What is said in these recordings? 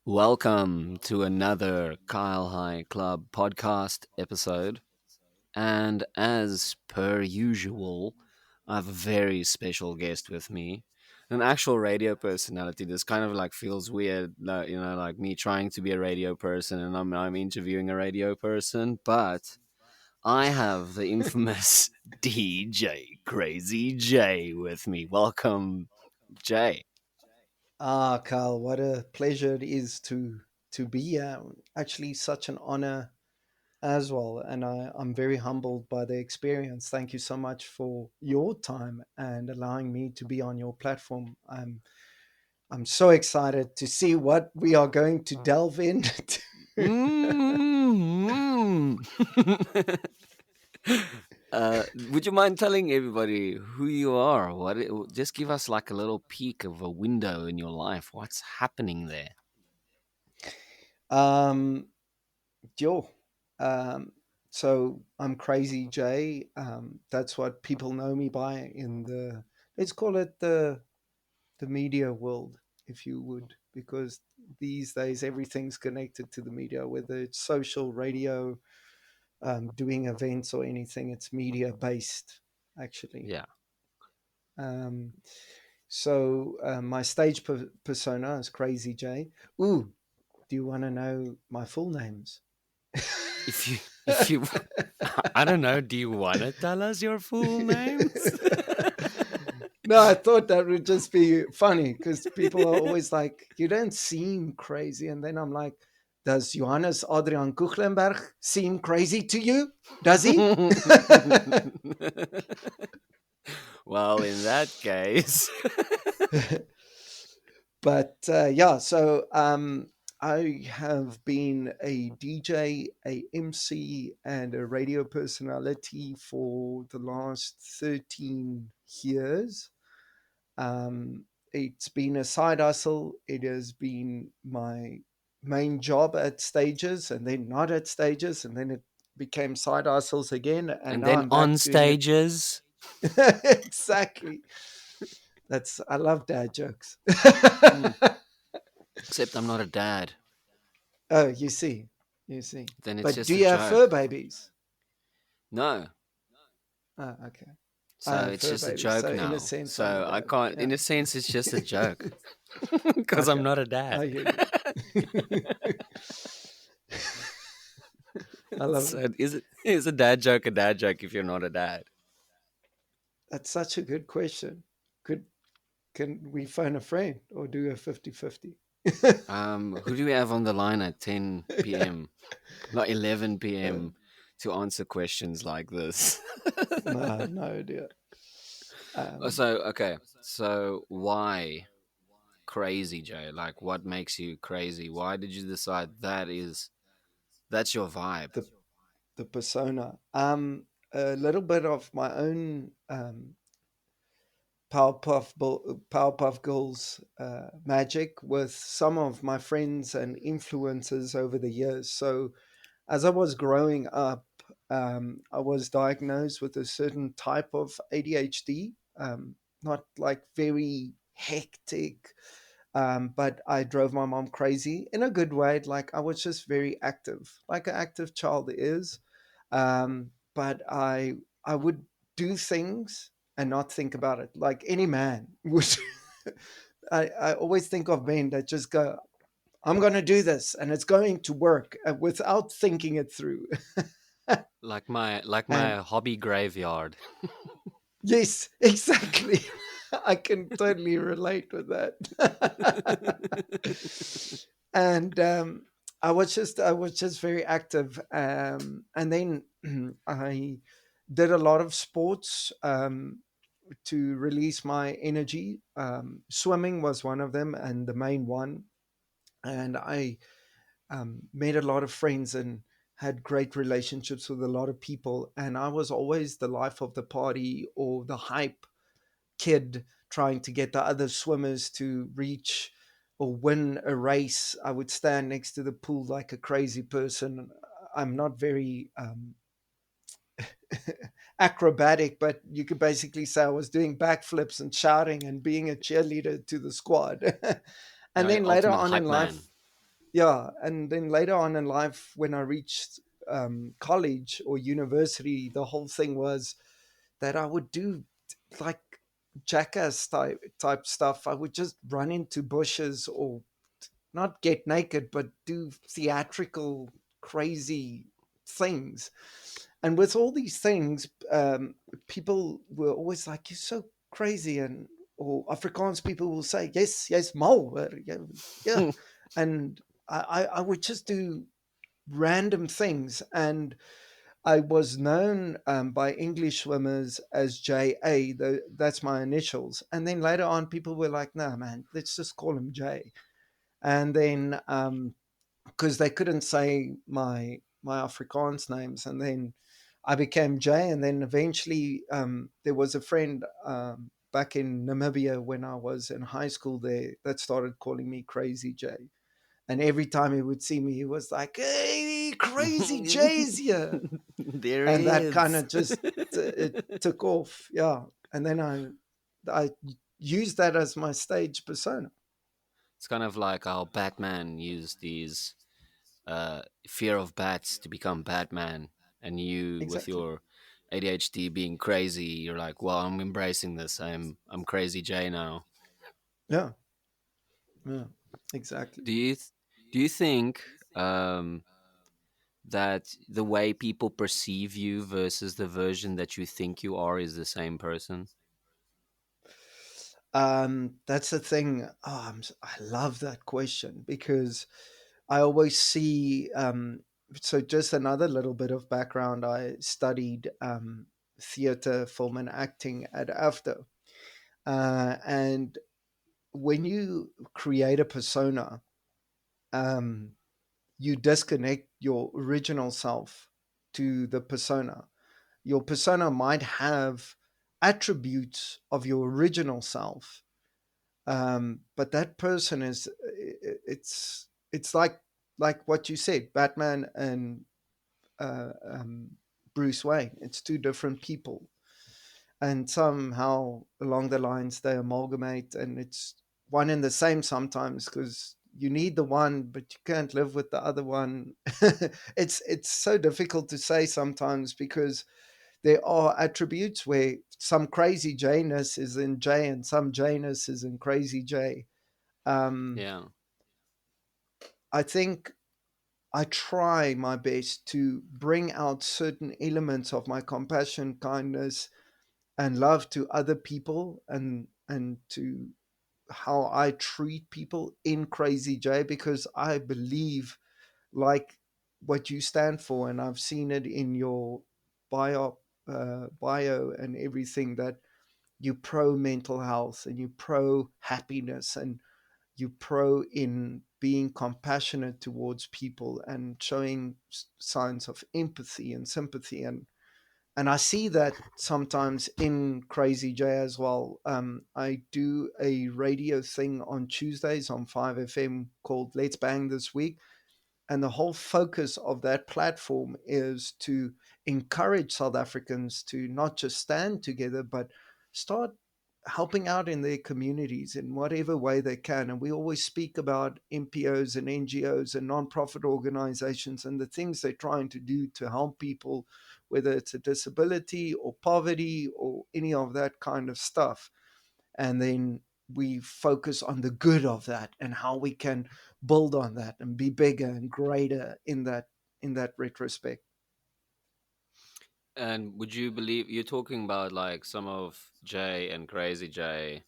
Welcome to another Kyle High Club podcast episode. And as per usual, I have a very special guest with me. An actual radio personality. This kind of like feels weird, like me trying to be a radio person and I'm interviewing a radio person. But I have the infamous DJ Crazy J with me. Welcome, Jay. Carl, what a pleasure it is to be here. Actually, such an honor as well, and I'm very humbled by the experience. Thank you so much for your time and allowing me to be on your platform. I'm so excited to see what we are going to delve into. Mm. Would you mind telling everybody who you are? Just give us like a little peek of a window in your life. What's happening there? um, Yo, um, so I'm Crazy Jay. That's what people know me by in the let's call it the media world, if you would, because these days everything's connected to the media, whether it's social, radio, doing events or anything. It's media based, actually. Yeah. Um, my stage persona is Crazy J. Ooh, do you want to know my full names? If you, I don't know. Do you want to tell us your full names? No, I thought that would just be funny because people are always like, "You don't seem crazy," and then I'm like, "Does Johannes Adrian Kuchlenberg seem crazy to you? Does he?" Well, in that case, But yeah, I have been a DJ, a MC, and a radio personality for the last 13 years. It's been a side hustle. It has been my main job at stages and then not at stages. And then it became side hustles again. And and now then I'm on back doing it. stages. Exactly. I love dad jokes. Hmm, except I'm not a dad. Oh, you see. You see. Then it's But do just a you have fur joke. babies? No. Oh, okay. I So have it's fur just a babies. So joke in a now. sense, I'm a So I dad. can't, in Yeah. a sense, it's just a joke because I'm Okay. not a dad. I hear you. I love it. So is a dad joke a dad joke if you're not a dad? That's such a good question. Could Can we phone a friend or do a 50-50? Who do we have on the line at 10 p.m., not 11 p.m., to answer questions like this? No, I have no idea. Um, So, okay. So, why crazy, Jay? Like, what makes you crazy? Why did you decide that's your vibe? the the persona. A little bit of my own Powerpuff Girls magic with some of my friends and influences over the years. So as I was growing up, I was diagnosed with a certain type of ADHD, not like very hectic, but I drove my mom crazy in a good way. Like I was just very active, like an active child is. But I would do things and not think about it, like any man would. I always think of men that just go, I'm going to do this and it's going to work without thinking it through. Like my And hobby graveyard. yes, exactly. I can totally relate with that. And I was just very active. And then I did a lot of sports to release my energy. Swimming was one of them and the main one. And I made a lot of friends and had great relationships with a lot of people. And I was always the life of the party or the hype kid trying to get the other swimmers to reach or win a race. I would stand next to the pool like a crazy person. I'm not very acrobatic, but you could basically say I was doing backflips and shouting and being a cheerleader to the squad. And Yeah, then later ultimate on in hype life, man. Yeah, and then later on in life, when I reached college or university, the whole thing was that I would do like jackass type stuff. I would just run into bushes or not get naked, but do theatrical, crazy things. And with all these things, people were always like, "You're so crazy," and or Afrikaans people will say, "Yes, yes, mal, yeah, yeah," and I would just do random things, and I was known by English swimmers as JA. That's my initials, and then later on, people were like, "No, man, let's just call him J." And then because they couldn't say my Afrikaans names, and then I became Jay, and then eventually there was a friend back in Namibia when I was in high school there that started calling me Crazy Jay, and every time he would see me, he was like, "Hey, Crazy Jay's here," There and he that kind is. of just it took off, yeah. And then I used that as my stage persona. It's kind of like how Batman used these fear of bats to become Batman, and you with Exactly. your ADHD being crazy, you're like, well, I'm embracing this. I'm crazy Jay now. Yeah. Yeah. Exactly. Do you do you think um, that the way people perceive you versus the version that you think you are is the same person? That's the thing. I love that question because I always see. So, just another little bit of background. I studied theater, film, and acting at AFDO. And when you create a persona, um, you disconnect your original self to the persona. Your persona might have attributes of your original self, but that person is it's like what you said, Batman and Bruce Wayne. It's two different people, and somehow along the lines they amalgamate, and it's one and the same sometimes because you need the one but you can't live with the other one. It's so difficult to say sometimes because there are attributes where some crazy Janus is in J and some Janus is in crazy J. um, Yeah. I think I try my best to bring out certain elements of my compassion, kindness, and love to other people, and to how I treat people in Crazy J, because I believe, like what you stand for, and I've seen it in your bio and everything, that you pro mental health and you pro happiness and you pro in being compassionate towards people and showing signs of empathy and sympathy, and I see that sometimes in Crazy J as well. I do a radio thing on Tuesdays on 5FM called Let's Bang This Week, and the whole focus of that platform is to encourage South Africans to not just stand together, but start helping out in their communities in whatever way they can. And we always speak about NPOs and NGOs and nonprofit organizations and the things they're trying to do to help people, whether it's a disability or poverty or any of that kind of stuff. And then we focus on the good of that and how we can build on that and be bigger and greater in that retrospect. And would you believe you're talking about like some of Jay and Crazy Jay?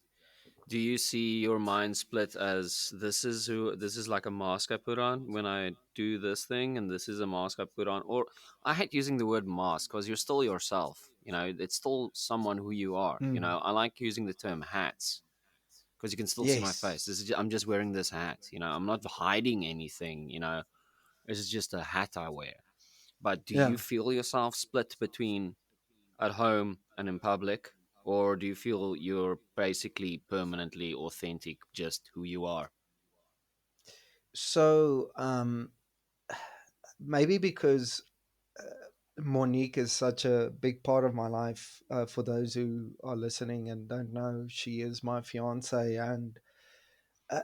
Do you see your mind split as this is like a mask I put on when I do this thing, and this is a mask I put on? Or I hate using the word mask because you're still yourself. You know, it's still someone who you are. You Mm. know, I like using the term hats because you can still see my face. Yes. This is I'm just wearing this hat. You know, I'm not hiding anything. You know, this is just a hat I wear. But do you Yeah. feel yourself split between at home and in public, or do you feel you're basically permanently authentic, just who you are? So maybe because Monique is such a big part of my life. For those who are listening and don't know, she is my fiance, and uh,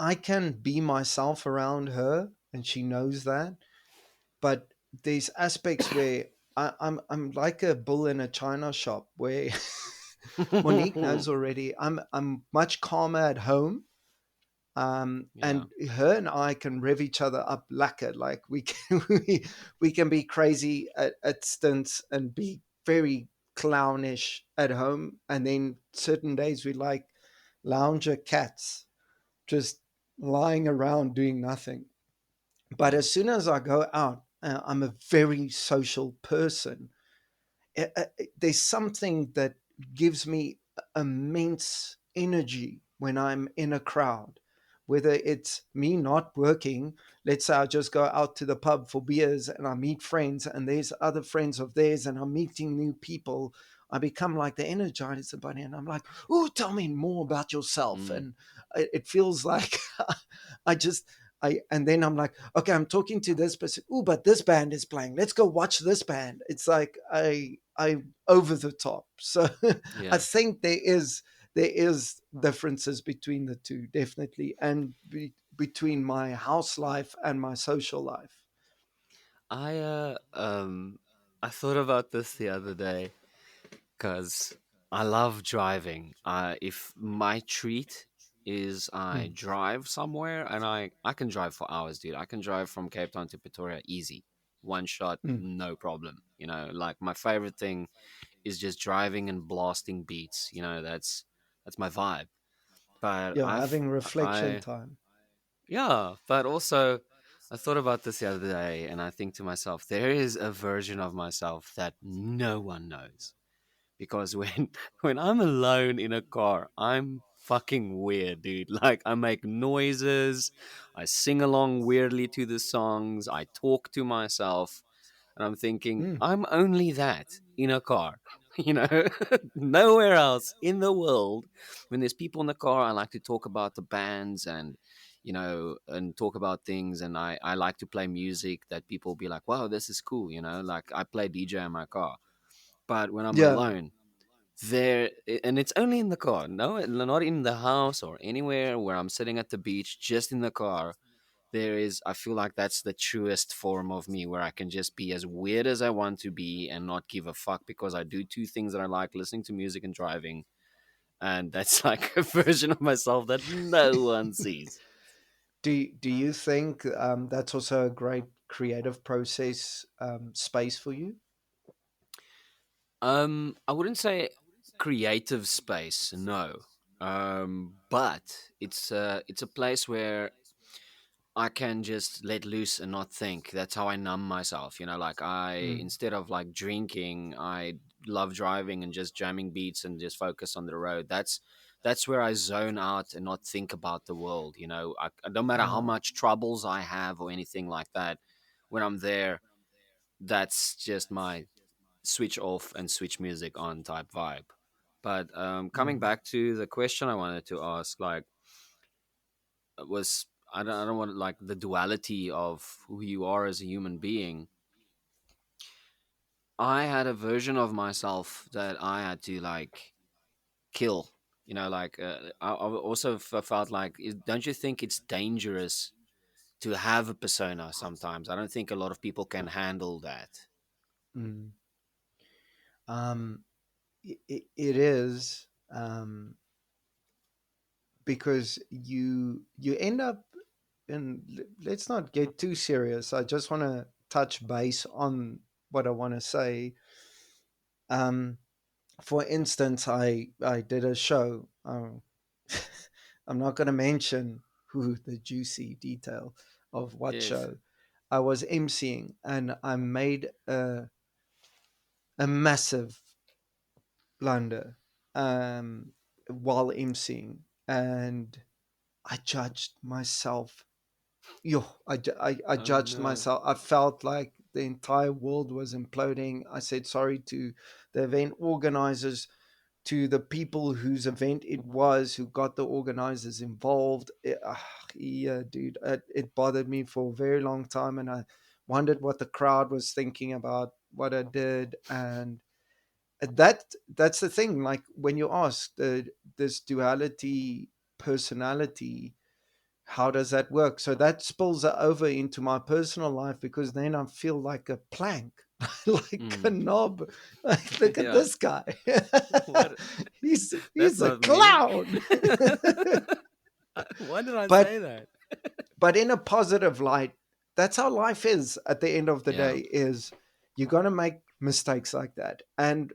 I can be myself around her, and she knows that. But there's aspects where I'm like a bull in a china shop where Monique knows already. I'm much calmer at home, Yeah. and her and I can rev each other up lacquer. Like we can, we can be crazy at stints and be very clownish at home, and then certain days we like lounger cats, just lying around doing nothing. But Mm, as soon as I go out, I'm a very social person. There's something that gives me immense energy when I'm in a crowd. Whether it's me not working, let's say I just go out to the pub for beers and I meet friends, and there's other friends of theirs, and I'm meeting new people. I become like the Energizer Bunny, and I'm like, "Oh, tell me more about yourself." mm, And it feels like I just and then I'm like, okay, I'm talking to this person. Oh, but this band is playing. Let's go watch this band. It's like I over the top. So I yeah. think there is differences between the two, definitely, and between my house life and my social life. I uh um I thought about this the other day because I love driving. If my treat is I Mm, drive somewhere, and I can drive for hours, dude. I can drive from Cape Town to Pretoria easy, one shot, mm. no problem. Like my favorite thing is just driving and blasting beats. That's my vibe. But Yeah, having reflection I time. yeah, but also I thought about this the other day, and I think to myself, there is a version of myself that no one knows. Because when when I'm alone in a car, I'm fucking weird, dude. Like I make noises, I sing along weirdly to the songs, I talk to myself, and I'm thinking, Mm. I'm only that in a car. Nowhere else in the world. When there's people in the car, I like to talk about the bands and talk about things. And I like to play music that people be like, wow, this is cool. Like I play DJ in my car. But when I'm Yeah. alone, and it's only in the car, no, not in the house or anywhere where I'm sitting at the beach, just in the car. I feel like that's the truest form of me, where I can just be as weird as I want to be and not give a fuck, because I do two things that I like: listening to music and driving. And that's like a version of myself that no one sees. Do you think that's also a great creative process space for you? I wouldn't say creative space, no. But it's a place where I can just let loose and not think. That's how I numb myself. Like Mm. instead of like drinking, I love driving and just jamming beats and just focus on the road. That's where I zone out and not think about the world. No matter how Uh, much troubles I have or anything like that, when I'm there, that's just my switch off and switch music on type vibe. But coming mm. back to the question I wanted to ask, like, was I don't want like the duality of who you are as a human being. I had a version of myself that I had to like kill. Like I also felt like, don't you think it's dangerous to have a persona sometimes? I don't think a lot of people can handle that. Mm. Um, it is because you end up, and let's not get too serious. I just want to touch base on what I want to say. Um, for instance, I did a show. I'm not going to mention who the juicy detail of what Yes. show. I was emceeing, and I made a massive blunder while emceeing, and I judged myself. I Oh judged no. myself. I felt like the entire world was imploding. I said sorry to the event organizers, to the people whose event it was, who got the organizers involved. Yeah, dude, it bothered me for a very long time, and I wondered what the crowd was thinking about what I did. And that's the thing. Like when you ask this duality personality, how does that work? So that spills over into my personal life because then I feel like a plank, like a Mm. knob. Like, look at Yeah. this guy. What? That's He's a not me. clown. Why did I but say that? but in a positive light, that's how life is at the end of the Yeah. day is you're going to make mistakes like that and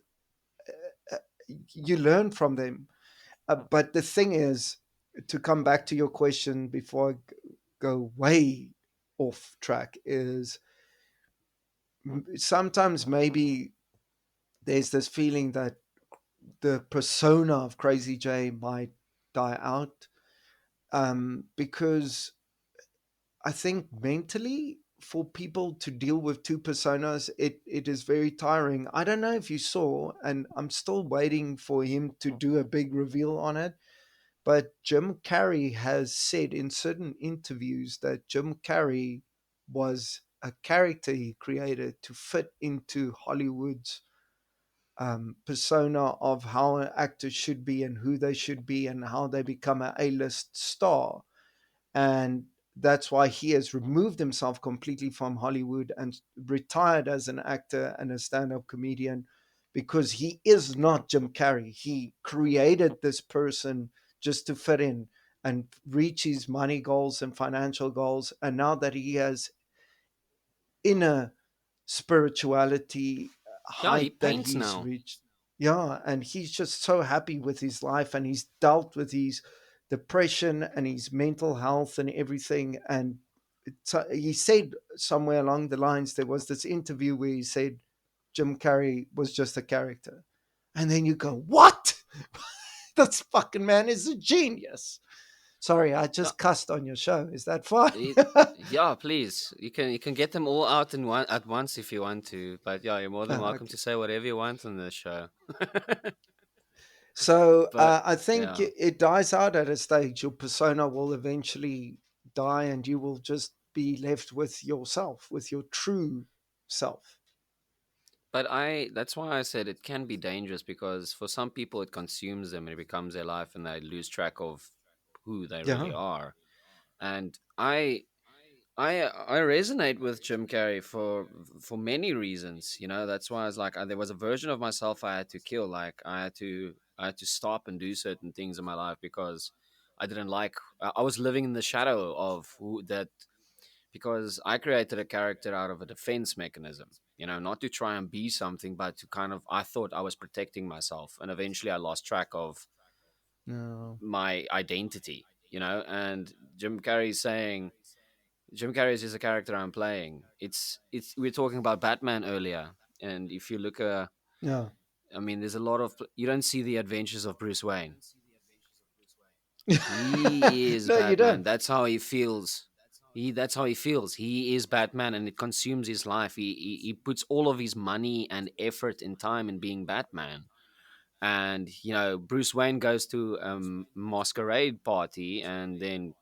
uh, you learn from them. But the thing is, to come back to your question before go way off track, is sometimes maybe there's this feeling that the persona of Crazy J might die out, because I think mentally for people to deal with two personas, it is very tiring. I don't know if you saw, and I'm still waiting for him to do a big reveal on it. But Jim Carrey has said in certain interviews that Jim Carrey was a character he created to fit into Hollywood's persona of how an actor should be and who they should be and how they become an A-list star. And that's why he has removed himself completely from Hollywood and retired as an actor and a stand-up comedian, because he is not Jim Carrey. He created this person just to fit in and reach his money goals and financial goals. And now that he has inner spirituality Yeah, he height that paints he's now. reached, yeah, and he's just so happy with his life, and he's dealt with his depression and his mental health and everything. And he said somewhere along the lines, there was this interview where he said Jim Carrey was just a character, and then you go, what? This fucking man is a genius. Sorry, I Yeah, just cussed on your show, is that fine? it, yeah. Please, you can get them all out in one at once if you want to. But yeah, you're more than welcome Okay. to say whatever you want on this show. So But I think yeah. it dies out at a stage. Your persona will eventually die, and you will just be left with yourself, with your true self. But that's why I said it can be dangerous because for some people it consumes them and it becomes their life and they lose track of who they really Yeah. are. And I resonate with Jim Carrey for many reasons. You know, that's why I was like, there was a version of myself I had to kill. Like I had to stop and do certain things in my life because I didn't like. I was living in the shadow of who that because I created a character out of a defense mechanism. You know, not to try and be something, but to kind of I thought I was protecting myself, and eventually I lost track of No. my identity. You know, and Jim Carrey is just a character I'm playing. It's we were talking about Batman earlier, and if you look, Yeah. I mean, there's a lot of you don't see the adventures of Bruce Wayne. He is No, you Batman. don't. That's how he feels. That's how he feels. He is Batman, and it consumes his life. He puts all of his money and effort and time in being Batman. And Bruce Wayne goes to a masquerade party, and then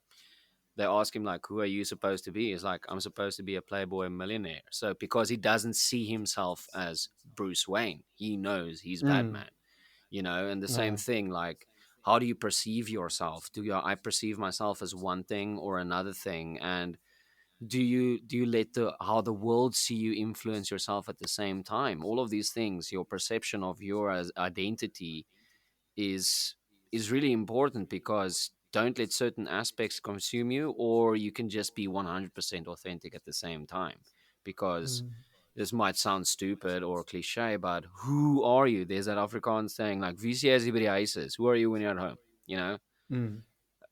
they ask him like, "Who are you supposed to be?" He's like, "I'm supposed to be a playboy millionaire." So because he doesn't see himself as Bruce Wayne, he knows he's Mm. Batman. And the same Yeah. thing, like, how do you perceive yourself? I perceive myself as one thing or another thing? And do you let the how the world see you influence yourself at the same time? All of these things, your perception of your as identity is is really important, because don't let certain aspects consume you, or you can just be 100% authentic at the same time. Because Mm. this might sound stupid or cliche, but who are you? There's that Afrikaans saying like, "Wie sê as jy by die huis is?" Who are you when you're at home? You know, Mm.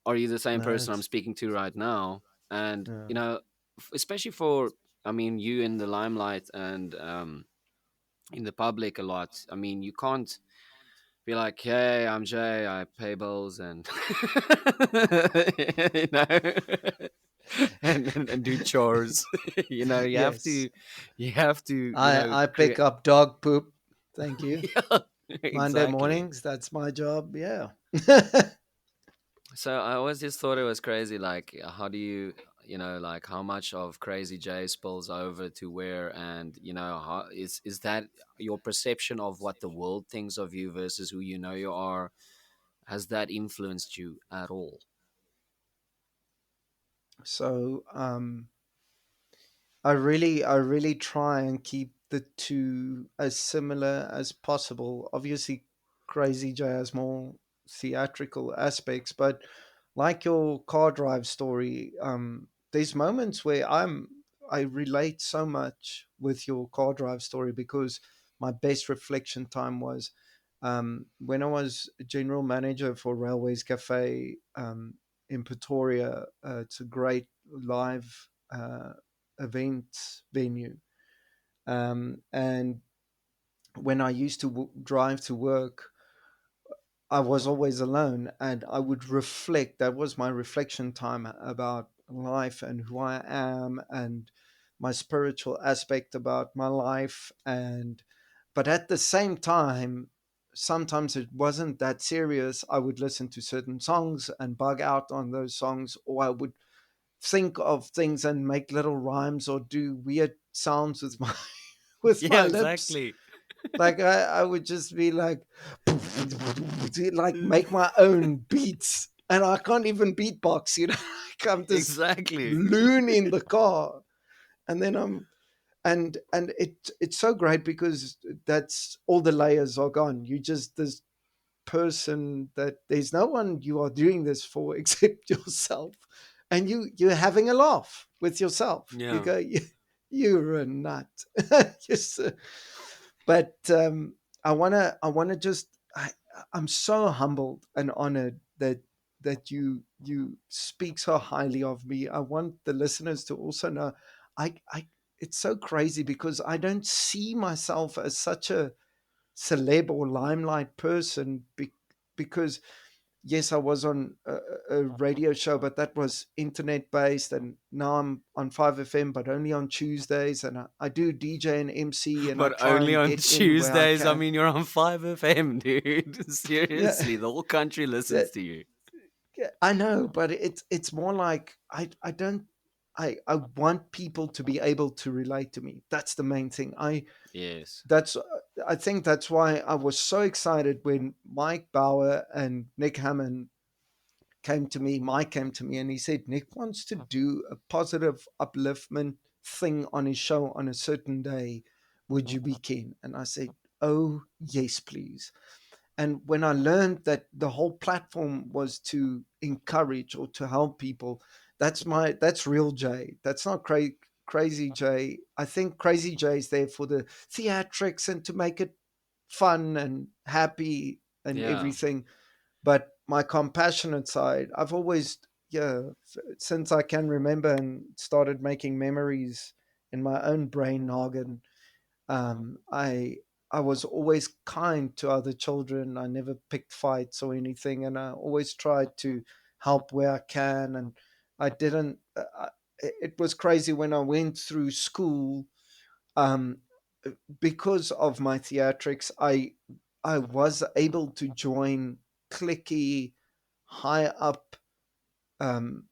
are you the same No, person I'm it's speaking to right now? And yeah. especially for, I mean, you in the limelight and in the public a lot. I mean, you can't be like, "Hey, I'm Jay. I pay bills and you know, and do chores." You have Yes. to, you have to, I pick create. up dog poop. Thank you. Yeah, Monday exactly. mornings, that's my job. Yeah. So I always just thought it was crazy. Like, how do you, like how much of Crazy J spills over to where, and how is that your perception of what the world thinks of you versus who you are? Has that influenced you at all? So I really try and keep the two as similar as possible. Obviously, Crazy J has more theatrical aspects, but like your car drive story, there's moments where I relate so much with your car drive story because my best reflection time was when I was general manager for Railways Cafe in Pretoria. It's a great live event venue. And when I used to drive to work, I was always alone and I would reflect. That was my reflection time about life and who I am and my spiritual aspect about my life. And, but at the same time, sometimes it wasn't that serious. I would listen to certain songs and bug out on those songs, or I would think of things and make little rhymes or do weird sounds with my with Yeah, my lips. exactly. Like I would just be like make my own beats, and I can't even beatbox. Like I'm this Exactly. loon in the car, and then and it's so great because that's all the layers are gone. You just this person that there's no one you are doing this for except yourself, and you're having a laugh with yourself. You Yeah. go, you're a nut. Yes, but I wanna just I'm so humbled and honored that you speak so highly of me. I want the listeners to also know I it's so crazy because I don't see myself as such a celeb or limelight person because yes, I was on a radio show, but that was internet based, and now I'm on 5FM, but only on Tuesdays, and I do DJ and MC, and I But try only and on get in where I Tuesdays. I can. mean, you're on 5FM, dude. Yeah, Seriously, the whole country yeah, listens to you. yeah, I know, but it's more like I don't. I want people to be able to relate to me. That's the main thing. Yes. That's I think that's why I was so excited when Mike Bauer and Nick Hammond Mike came to me and he said, Nick wants to do a positive upliftment thing on his show on a certain day. Would you be keen? And I said, oh, yes, please. And when I learned that the whole platform was to encourage or to help people, that's real Jay. That's not crazy Jay. I think crazy Jay is there for the theatrics and to make it fun and happy and Yeah. everything. But my compassionate side, I've always, yeah, since I can remember and started making memories in my own brain noggin, I was always kind to other children. I never picked fights or anything, and I always tried to help where I can. And I didn't. It was crazy when I went through school. Um, because of my theatrics, I was able to join clicky, high up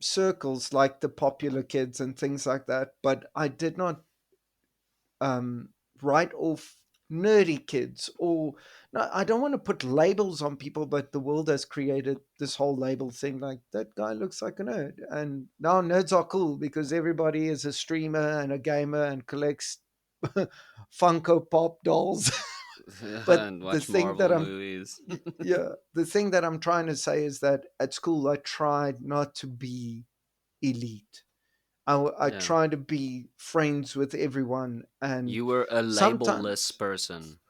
circles like the popular kids and things like that. But I did not um, write off nerdy kids or no, I don't want to put labels on people, but the world has created this whole label thing like that guy looks like a nerd. And now nerds are cool because everybody is a streamer and a gamer and collects Funko Pop dolls. But And the watch thing that Marvel movies. yeah, the thing that I'm trying to say is that at school I tried not to be elite. I Yeah. tried to be friends with everyone, and You were a labelless sometimes, person.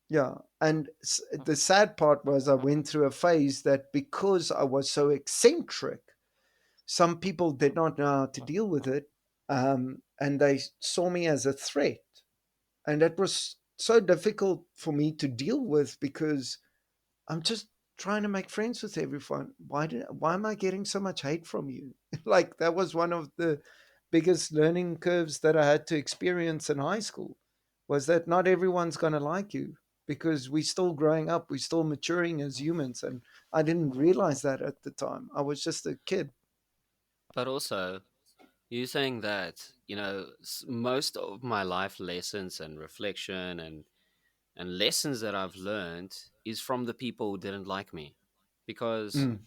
yeah. And the sad part was I went through a phase that because I was so eccentric, some people did not know how to deal with it, and they saw me as a threat, and that was so difficult for me to deal with because I'm just trying to make friends with everyone. Why am I getting so much hate from you? Like that was one of the biggest learning curves that I had to experience in high school was that not everyone's going to like you because we're still growing up, we're still maturing as humans, and I didn't realize that at the time. I was just a kid. But also, you saying that, most of my life lessons and reflection and lessons that I've learned is from the people who didn't like me. Because Mm.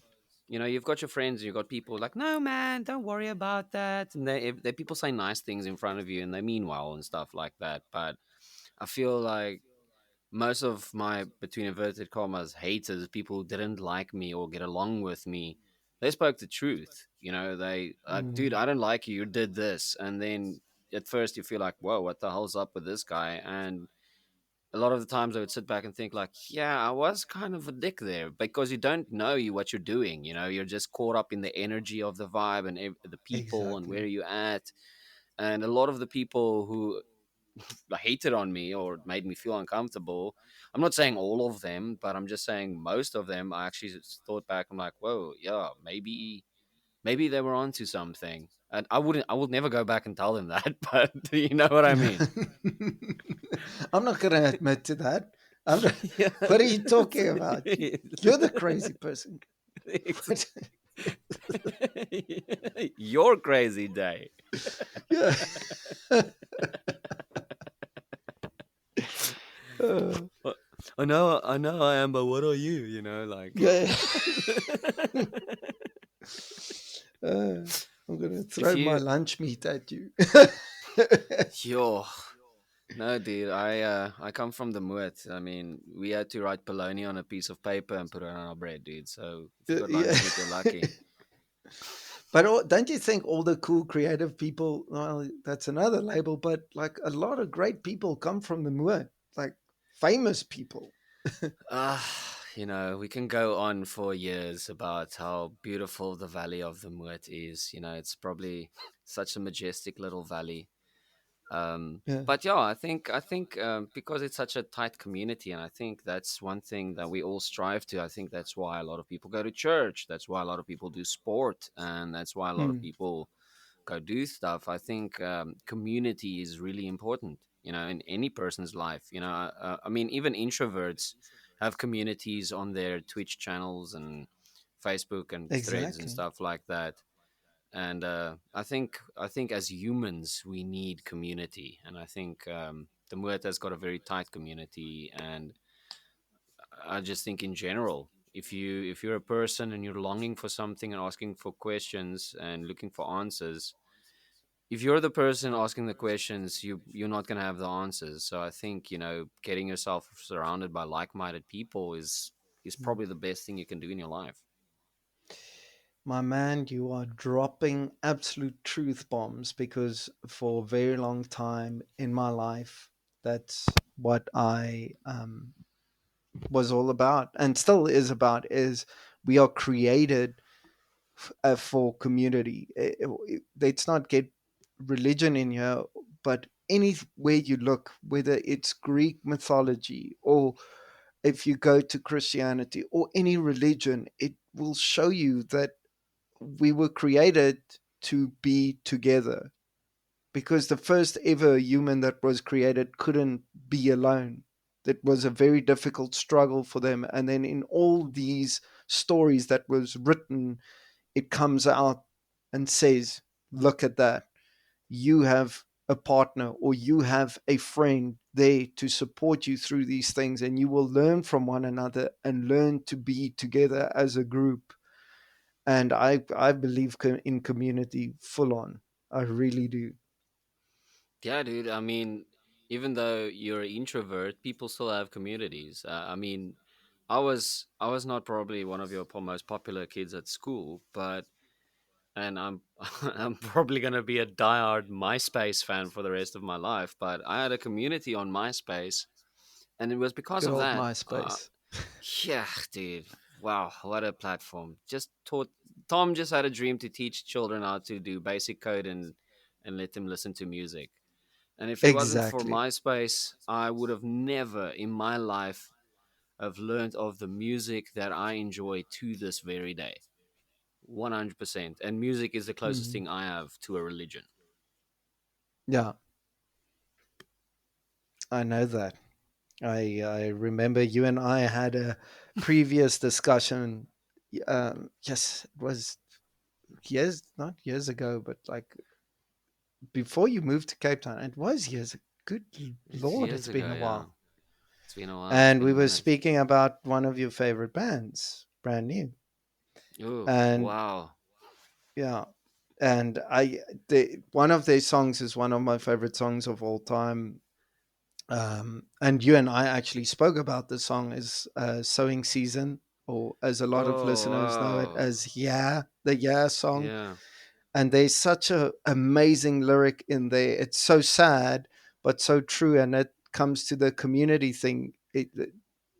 you've got your friends, you've got people like, no, man, don't worry about that. And they people say nice things in front of you and they mean well and stuff like that. But I feel like most of my, between inverted commas, haters, people who didn't like me or get along with me, they spoke the truth. They like, dude, Mm, I don't like you. You did this. And then at first you feel like, whoa, what the hell's up with this guy? And a lot of the times I would sit back and think like, yeah, I was kind of a dick there because you don't know what you're doing. You're just caught up in the energy of the vibe and the people and where exactly. you at. And a lot of the people who hated on me or made me feel uncomfortable, I'm not saying all of them, but I'm just saying most of them, I actually thought back, I'm like, whoa, yeah, maybe they were onto something. And I would never go back and tell them that, but you know what I mean. I'm not going to admit to that. I'm not, Yeah. what are you talking about? You're the crazy person. It's- What? Your crazy day. Yeah. Uh, Uh, I know I am, but what are you? Like. yeah. Uh, I'm going to If throw my you, lunch meat at you. yo, no, dude, I come from the Moot. I mean, we had to write bologna on a piece of paper and put it on our bread, dude. So if you got Yeah. lunch meat, you're lucky. But don't you think all the cool creative people, well, that's another label, but like a lot of great people come from the Moor, like famous people. We can go on for years about how beautiful the valley of the Moot is. It's probably such a majestic little valley. Yeah. But yeah, I think because it's such a tight community, and I think that's one thing that we all strive to. I think that's why a lot of people go to church. That's why a lot of people do sport, and that's why a lot of Hmm. people go do stuff. I think community is really important. In any person's life. I mean, even introverts have communities on their Twitch channels and Facebook and threads and Exactly. stuff like that. And I think as humans we need community, and I think the Muet has got a very tight community. And I just think in general, if you're a person and you're longing for something and asking for questions and looking for answers, if you're the person asking the questions, you're not going to have the answers. So I think getting yourself surrounded by like-minded people is Hmm. probably the best thing you can do in your life. My man, you are dropping absolute truth bombs because for a very long time in my life, that's what I was all about and still is about is we are created for community. Let's not get religion in here, but anywhere you look, whether it's Greek mythology or if you go to Christianity or any religion, it will show you that we were created to be together because the first ever human that was created couldn't be alone. It was a very difficult struggle for them. And then in all these stories that was written, it comes out and says, look at that. You have a partner or you have a friend there to support you through these things, and you will learn from one another and learn to be together as a group. And I believe in community full on. I really do. Yeah, dude. I mean, even though you're an introvert, people still have communities. I mean, I was not probably one of your most popular kids at school, but and I'm I'm probably gonna be a diehard MySpace fan for the rest of my life. But I had a community on MySpace, and it was because Good of old that. MySpace. Yeah, dude. Wow, what a platform! Just taught Tom just had a dream to teach children how to do basic code and let them listen to music. And if it wasn't for Exactly. MySpace, I would have never in my life have learned of the music that I enjoy to this very day. 100%. And music is the closest Mhm. thing I have to a religion. Yeah, I know that. I remember you and I had a previous discussion. Yes, it was years, not years ago, but like before you moved to Cape Town. It was years. Good It's Lord, years it's been ago, a yeah. while. It's been a while. It's And been we a were minute. speaking about one of your favorite bands, brand new. Ooh, And wow. yeah, and one of their songs is one of my favorite songs of all time. And you and I actually spoke about the song as "Sowing Season," or as a lot of Oh, listeners know it wow. as "Yeah," the "Yeah" song. Yeah. And there's such a amazing lyric in there. It's so sad but so true, and it comes to the community thing.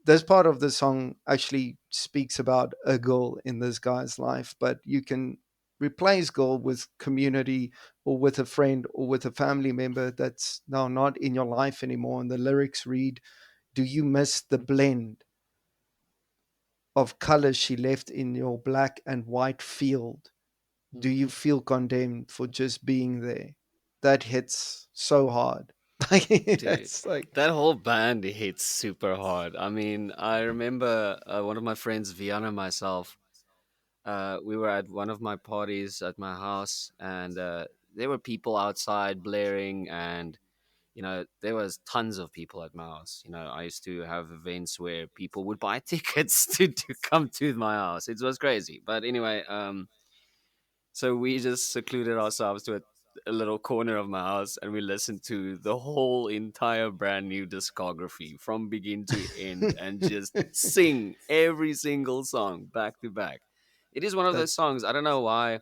This part of the song actually speaks about a girl in this guy's life, but you can replace girl with community, or with a friend, or with a family member that's now not in your life anymore. And the lyrics read, "Do you miss the blend of colors she left in your black and white field? Do you feel condemned for just being there?" That hits so hard. Dude, It's like, that whole band hits super hard. I mean, I remember one of my friends, Viana, and myself. We were at one of my parties at my house, and there were people outside blaring, and there was tons of people at my house. I used to have events where people would buy tickets to come to my house. It was crazy, but anyway, so we just secluded ourselves to a little corner of my house, and we listened to the whole entire brand new discography from begin to end and just sing every single song back to back. It is one of those that's songs, I don't know why,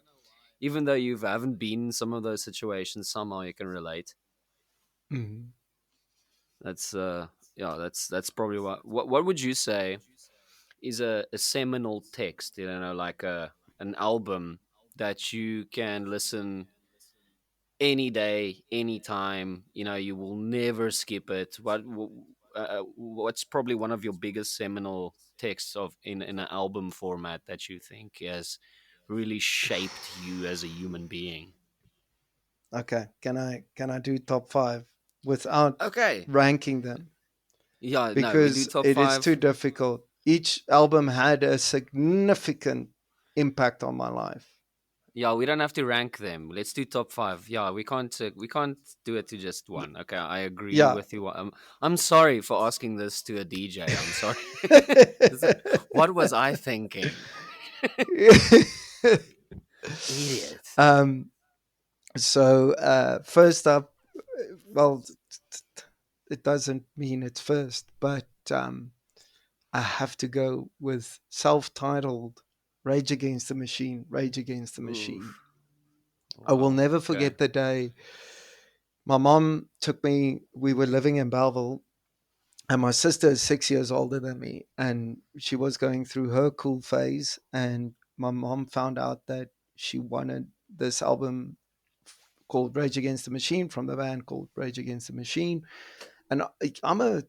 even though you haven't been in some of those situations, somehow you can relate. mhm. That's yeah, that's probably what would you say is a seminal text, like an album that you can listen any day, anytime. You will never skip it. What's probably one of your biggest seminal texts in an album format that you think has really shaped you as a human being? Okay. Can I do top five without Okay, ranking them? yeah, no, we do Because top it is too five. difficult. Each album had a significant impact on my life. Yeah, we don't have to rank them. Let's do top five. Yeah, we can't do it to just one. Okay, I agree Yeah. with you. I'm sorry for asking this to a DJ. I'm sorry. What was I thinking? Idiot. um, so first up, well, it doesn't mean it's first, but I have to go with self-titled "Rage Against the Machine." Rage Against the Machine. Oof. I will Wow. never Okay. forget the day my mom took me. We were living in Belleville, and my sister is 6 years older than me, and she was going through her cool phase. And my mom found out that she wanted this album called Rage Against the Machine, from the band called Rage Against the Machine. And I'm a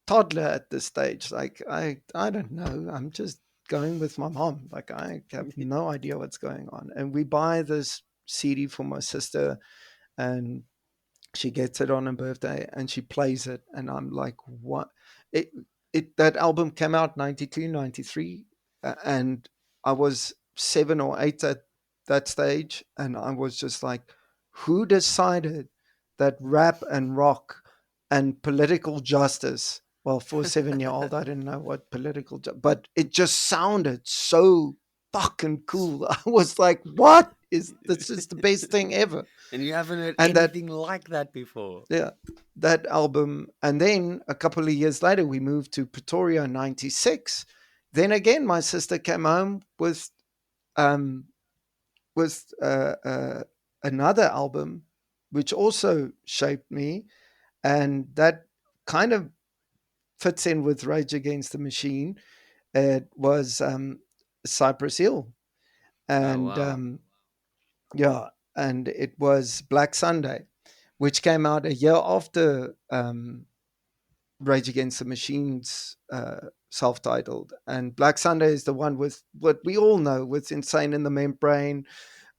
toddler at this stage. Like, I don't know. I'm just going with my mom. Like, I have no idea what's going on. And we buy this CD for my sister, and she gets it on her birthday, and she plays it, and I'm like, what? it that album came out 92, 93, and I was 7 or 8 at that stage, and I was just like, who decided that rap and rock and political justice, well, for a 7 year old, I didn't know what but it just sounded so fucking cool. I was like, what is this? Is the best thing ever. And you haven't heard And that, anything like that before. yeah, that album. And then a couple of years later, we moved to Pretoria in 96. Then again, my sister came home um, with another album, which also shaped me. And that kind of fits in with Rage Against the Machine. It was Cypress Hill. Oh And wow. yeah, and it was Black Sunday, which came out a year after Rage Against the Machine's self-titled. And Black Sunday is the one with what we all know, with "Insane in the Membrane,"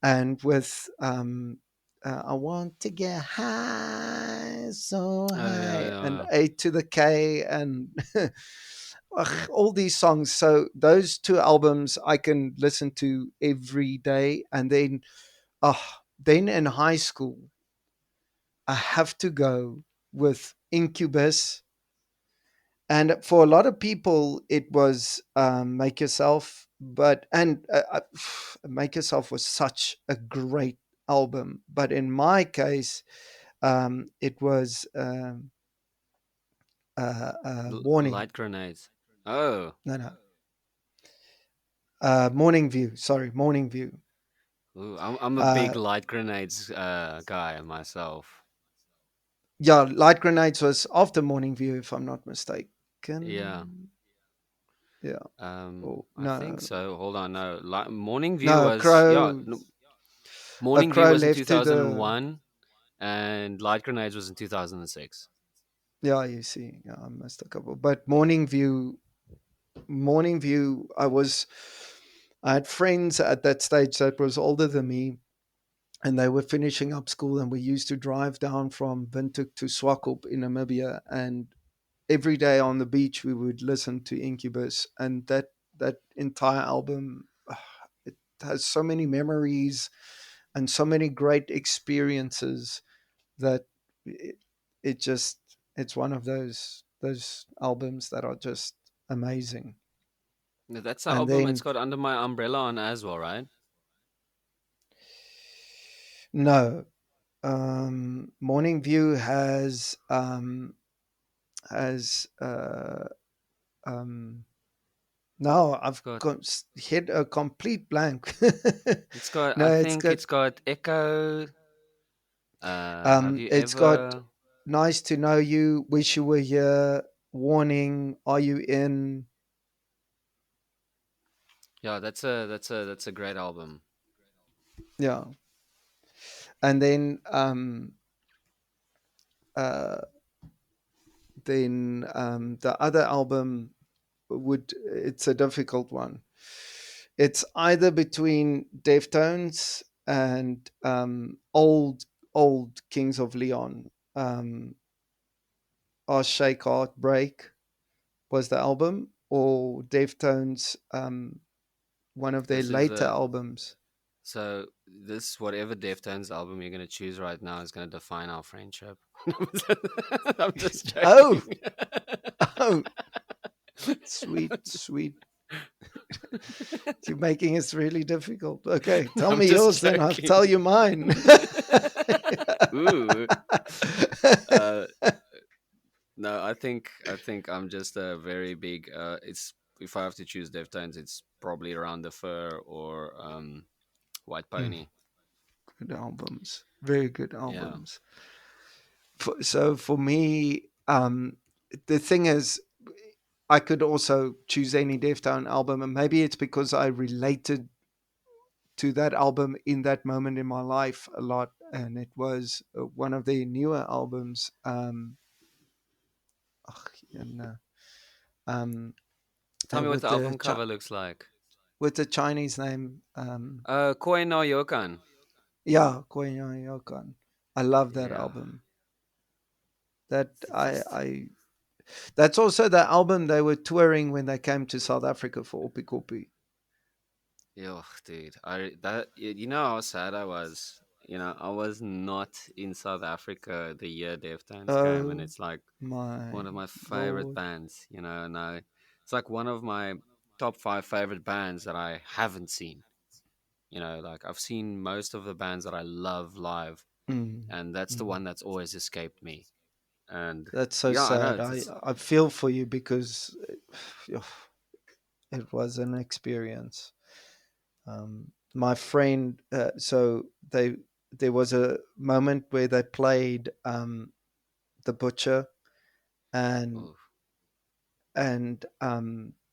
and with "I Want to Get High, So Yeah, High," and yeah. "A to the K," and ugh, all these songs. So those two albums I can listen to every day. And then in high school, I have to go with Incubus. And for a lot of people, it was "Make Yourself." but and Make Yourself was such a great album, but in my case, it was Warning. Light grenades. Oh, No, no, Morning View. Sorry, Morning View. ooh, I'm a big Uh, light grenades guy myself. yeah, Light Grenades was after Morning View, if I'm not Yeah. mistaken. Yeah. Oh I no, think so. Hold on, no. Morning View no, was A Morning View Crow was in left to the. 2001, and Light Grenades was in 2006. Yeah, you see, yeah, I missed a couple, but Morning View. I had friends at that stage that was older than me, and they were finishing up school, and we used to drive down from Windhoek to Swakop in Namibia, and every day on the beach we would listen to Incubus, and that entire album, it has so many memories and so many great experiences that it, it just it's one of those albums that are just amazing. That's the And album it's then got Under My Umbrella on as well, right? no, Morning View has um now It's I've got hit a complete blank. it's got No, I think it's got Echo. Have you it's got ever? Nice to Know You, Wish You Were Here, Warning, Are You In? Yeah, that's a great album. Yeah. And uh the other album would it's a difficult one. It's either between Deftones and old Kings of Leon. Our Shake Heart Break was the album, or Deftones, one of their This is later a albums. so this whatever Deftones album you're gonna choose right now is gonna define our friendship. I'm just Oh, joking. oh, sweet, sweet. You're making it really difficult. Okay, tell I'm me just yours, then I'll joking. tell you mine. Ooh. Uh, no, I think I'm just a very big. It's if I have to choose Deftones, it's probably around the Fur or White Mm, Pony. good albums, very good Yeah. albums. So for me, the thing is, I could also choose any Deftone album, and maybe it's because I related to that album in that moment in my life a lot, and it was one of their newer albums. Ugh, and, um, Tell me what with the album cover looks like. the Chinese name. Koi no Yokan. Yeah, Koinyo Yokan. I love that Yeah. album. That I That's also the album they were touring when they came to South Africa for Opikopi. Yo, dude, you know how sad I was. I was not in South Africa the year Deftones came, and Oh it's like my one of my favorite lord. bands. It's like one of my top five favorite bands that I haven't seen. Like I've seen most of the bands that I love live, Mm, and that's the mm. one that's always escaped me. And That's so yeah, I know sad. it's, I it's I feel for you because it was an experience. My friend, there was a moment where they played the Butcher, and oh,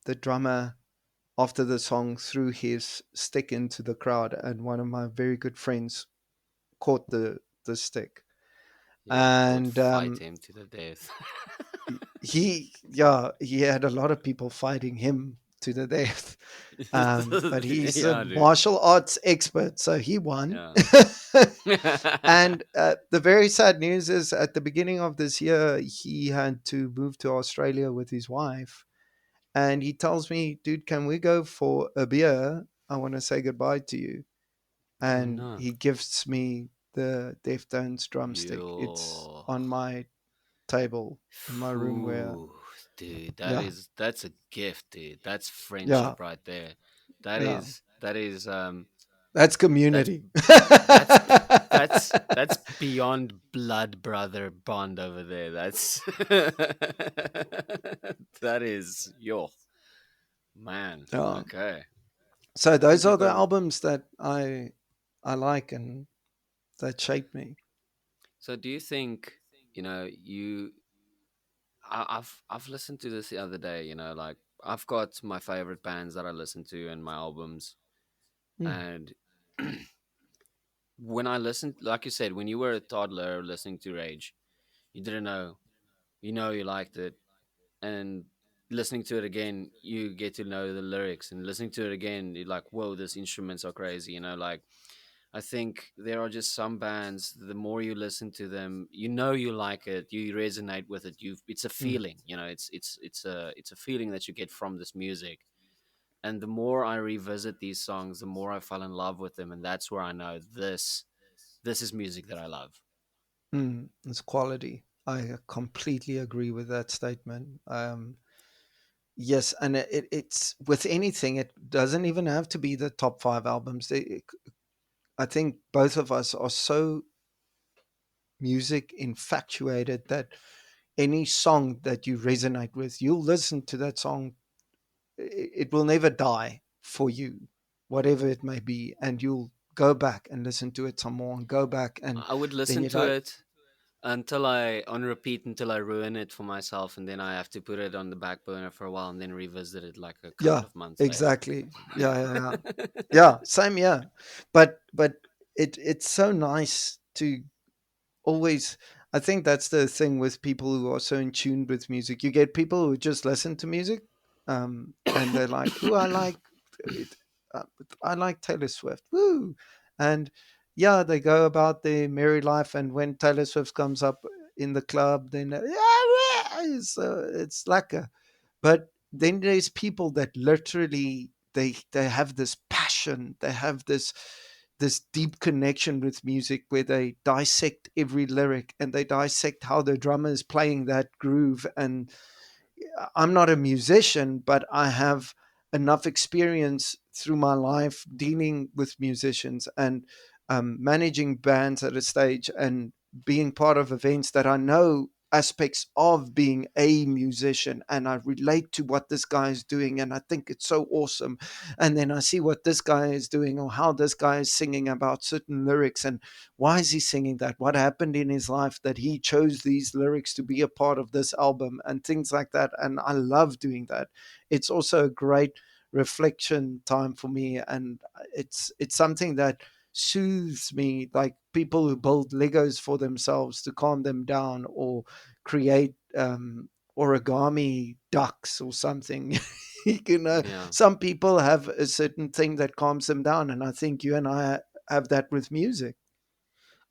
the drummer, after the song, threw his stick into the crowd, and one of my very good friends caught the stick, yeah, I would and fight him to the death. he had a lot of people fighting him to the death. But he's a Yeah, dude. martial arts expert, so he won. Yeah. And the very sad news is, at the beginning of this year, he had to move to Australia with his wife. And he tells me, dude, can we go for a beer? I want to say goodbye to you. Oh And no. he gifts me the Deftones drumstick. It's Yo. on my table in my room where, Ooh, dude, yeah, that's a gift, dude. That's yeah, friendship right there. Yeah, that is that's that's community. that's that's beyond blood brother bond over there. That's that is yo man. Yeah. Okay, So I think those you've are the got. albums that I like and that shaped me. So do you think you? I've listened to this the other day. Like I've got my favorite bands that I listen to and my albums, Mm, and when I listened, like you said, when you were a toddler listening to Rage, you didn't know. You liked it, and listening to it again, you get to know the lyrics, and listening to it again, you're like, "Whoa, these instruments are crazy." Like I think there are just some bands. The more you listen to them, you like it, you resonate with it. It's a mm, feeling. It's a feeling that you get from this music. And the more I revisit these songs, the more I fall in love with them, and that's where I know this is music that I love. it's quality. I completely agree with that statement. Yes, and it's with anything. It doesn't even have to be the top five albums. I think both of us are so music infatuated that any song that you resonate with, you'll listen to that song. It will never die for you, whatever it may be, and you'll go back and listen to it some more, and go back, and I would then listen you're to like, it until I on repeat until I ruin it for myself, and then I have to put it on the back burner for a while and then revisit it like a couple yeah, of months later. exactly, yeah, yeah, yeah, yeah, same, yeah, but it's so nice to always. I think that's the thing with people who are so in tune with music. You get people who just listen to music, and they're like, "Oh, I like it. I like Taylor Swift." Woo! And yeah, they go about their merry life. And when Taylor Swift comes up in the club, then it's like a. But then there's people that literally they have this passion. They have this deep connection with music where they dissect every lyric and they dissect how the drummer is playing that groove. And I'm not a musician, but I have enough experience through my life dealing with musicians and managing bands at a stage and being part of events that I know aspects of being a musician, and I relate to what this guy is doing and I think it's so awesome. And then I see what this guy is doing or how this guy is singing about certain lyrics, and why is he singing that, what happened in his life that he chose these lyrics to be a part of this album, and things like that. And I love doing that. It's also a great reflection time for me, and it's something that soothes me, like people who build legos for themselves to calm them down, or create origami ducks or something. you know Yeah. some people have a certain thing that calms them down, and I think you and I have that with music.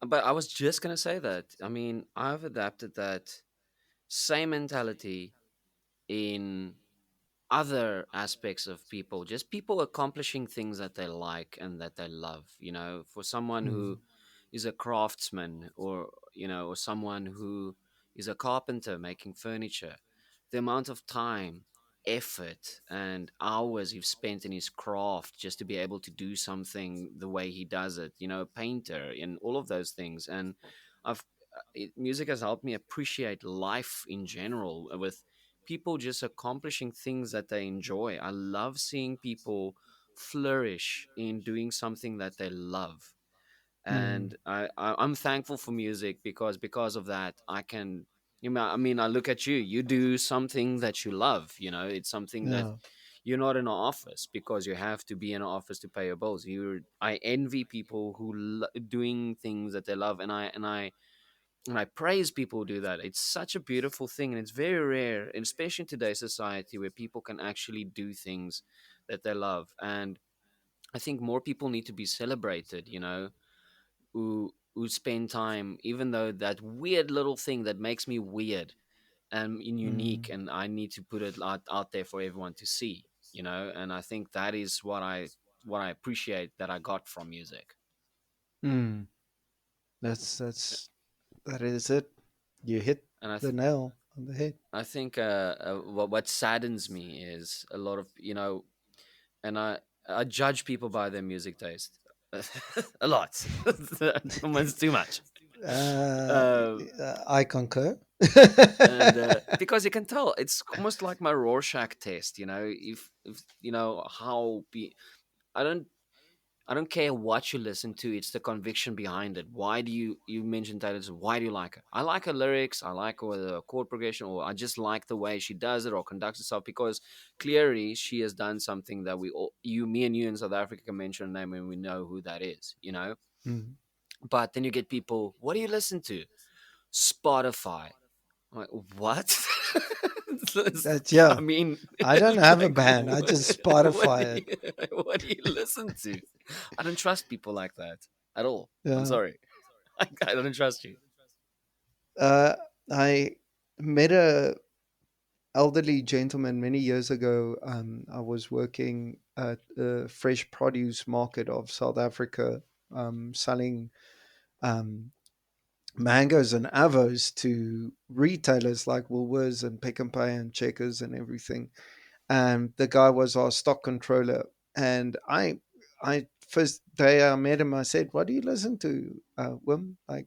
But I was just gonna say that. I mean, I've adapted that same mentality in other aspects of people, just people accomplishing things that they like and that they love. For someone who Mm, is a craftsman, or someone who is a carpenter making furniture, the amount of time, effort, and hours you've spent in his craft just to be able to do something the way he does it, a painter and all of those things. And I've music has helped me appreciate life in general, with people just accomplishing things that they enjoy. I love seeing people flourish in doing something that they love. mm, And I'm thankful for music, because of that I can. I mean, I look at you. You do something that you love. It's something that yeah. you're not in an office because you have to be in an office to pay your bills. I envy people who doing things that they love, and I praise people who do that. It's such a beautiful thing, and it's very rare, and especially in today's society where people can actually do things that they love. And I think more people need to be celebrated. Who spend time, even though that weird little thing that makes me weird and unique, Mm, and I need to put it out there for everyone to see. And I think that is what I appreciate that I got from music. mm. That is it. You hit And the nail on the head. I think what saddens me is a lot of and I I judge people by their music taste a lot, almost too much. Uh, Uh, I concur. and because you can tell, it's almost like my Rorschach test. If you know how be, I don't I don't care what you listen to. It's the conviction behind it. Why do you mentioned Taylor Swift? Why do you like her? I like her lyrics. I like her the chord progression, or I just like the way she does it or conducts herself. Because clearly she has done something that we all, me and you in South Africa can mention a name and we know who that is. Mm. But then you get people. What do you listen to? Spotify. I'm like, what? That yeah. I mean, I don't have a like, band. I just Spotify it. what do you listen to? I don't trust people like that at all. I'm Yeah. sorry. I don't trust you. Uh, I met a elderly gentleman many years ago. I was working at a fresh produce market of South Africa, selling um, mangoes and avos to retailers like Woolworths and Pick and Pay and Checkers and everything. And the guy was our stock controller. And I first day I met him, I said, "What do you listen to, Wim?" Like,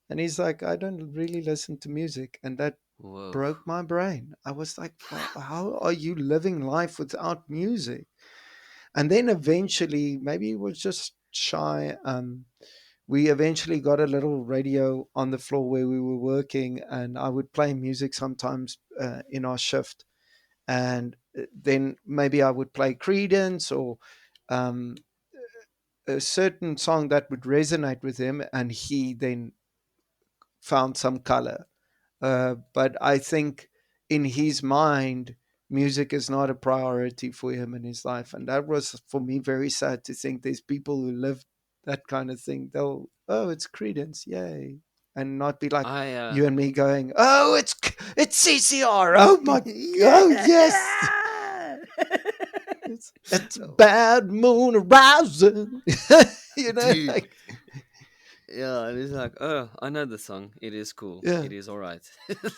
and he's like, "I don't really listen to music," and that Whoa. broke my brain. I was like, well, "How are you living life without music?" And then eventually, maybe he was just shy. We eventually got a little radio on the floor where we were working, and I would play music sometimes in our shift. And then maybe I would play Credence or um, a certain song that would resonate with him, and he then found some color. But I think in his mind, music is not a priority for him in his life. And that was for me very sad to think there's people who live that kind of thing. They'll, oh, it's Credence, yay. And not be like I you and me going, oh, it's CCR. Oh my, oh yes, yeah. it's bad moon rising. Dude. Like Yeah, and it's like, oh, I know the song. It is cool. yeah, It is all right.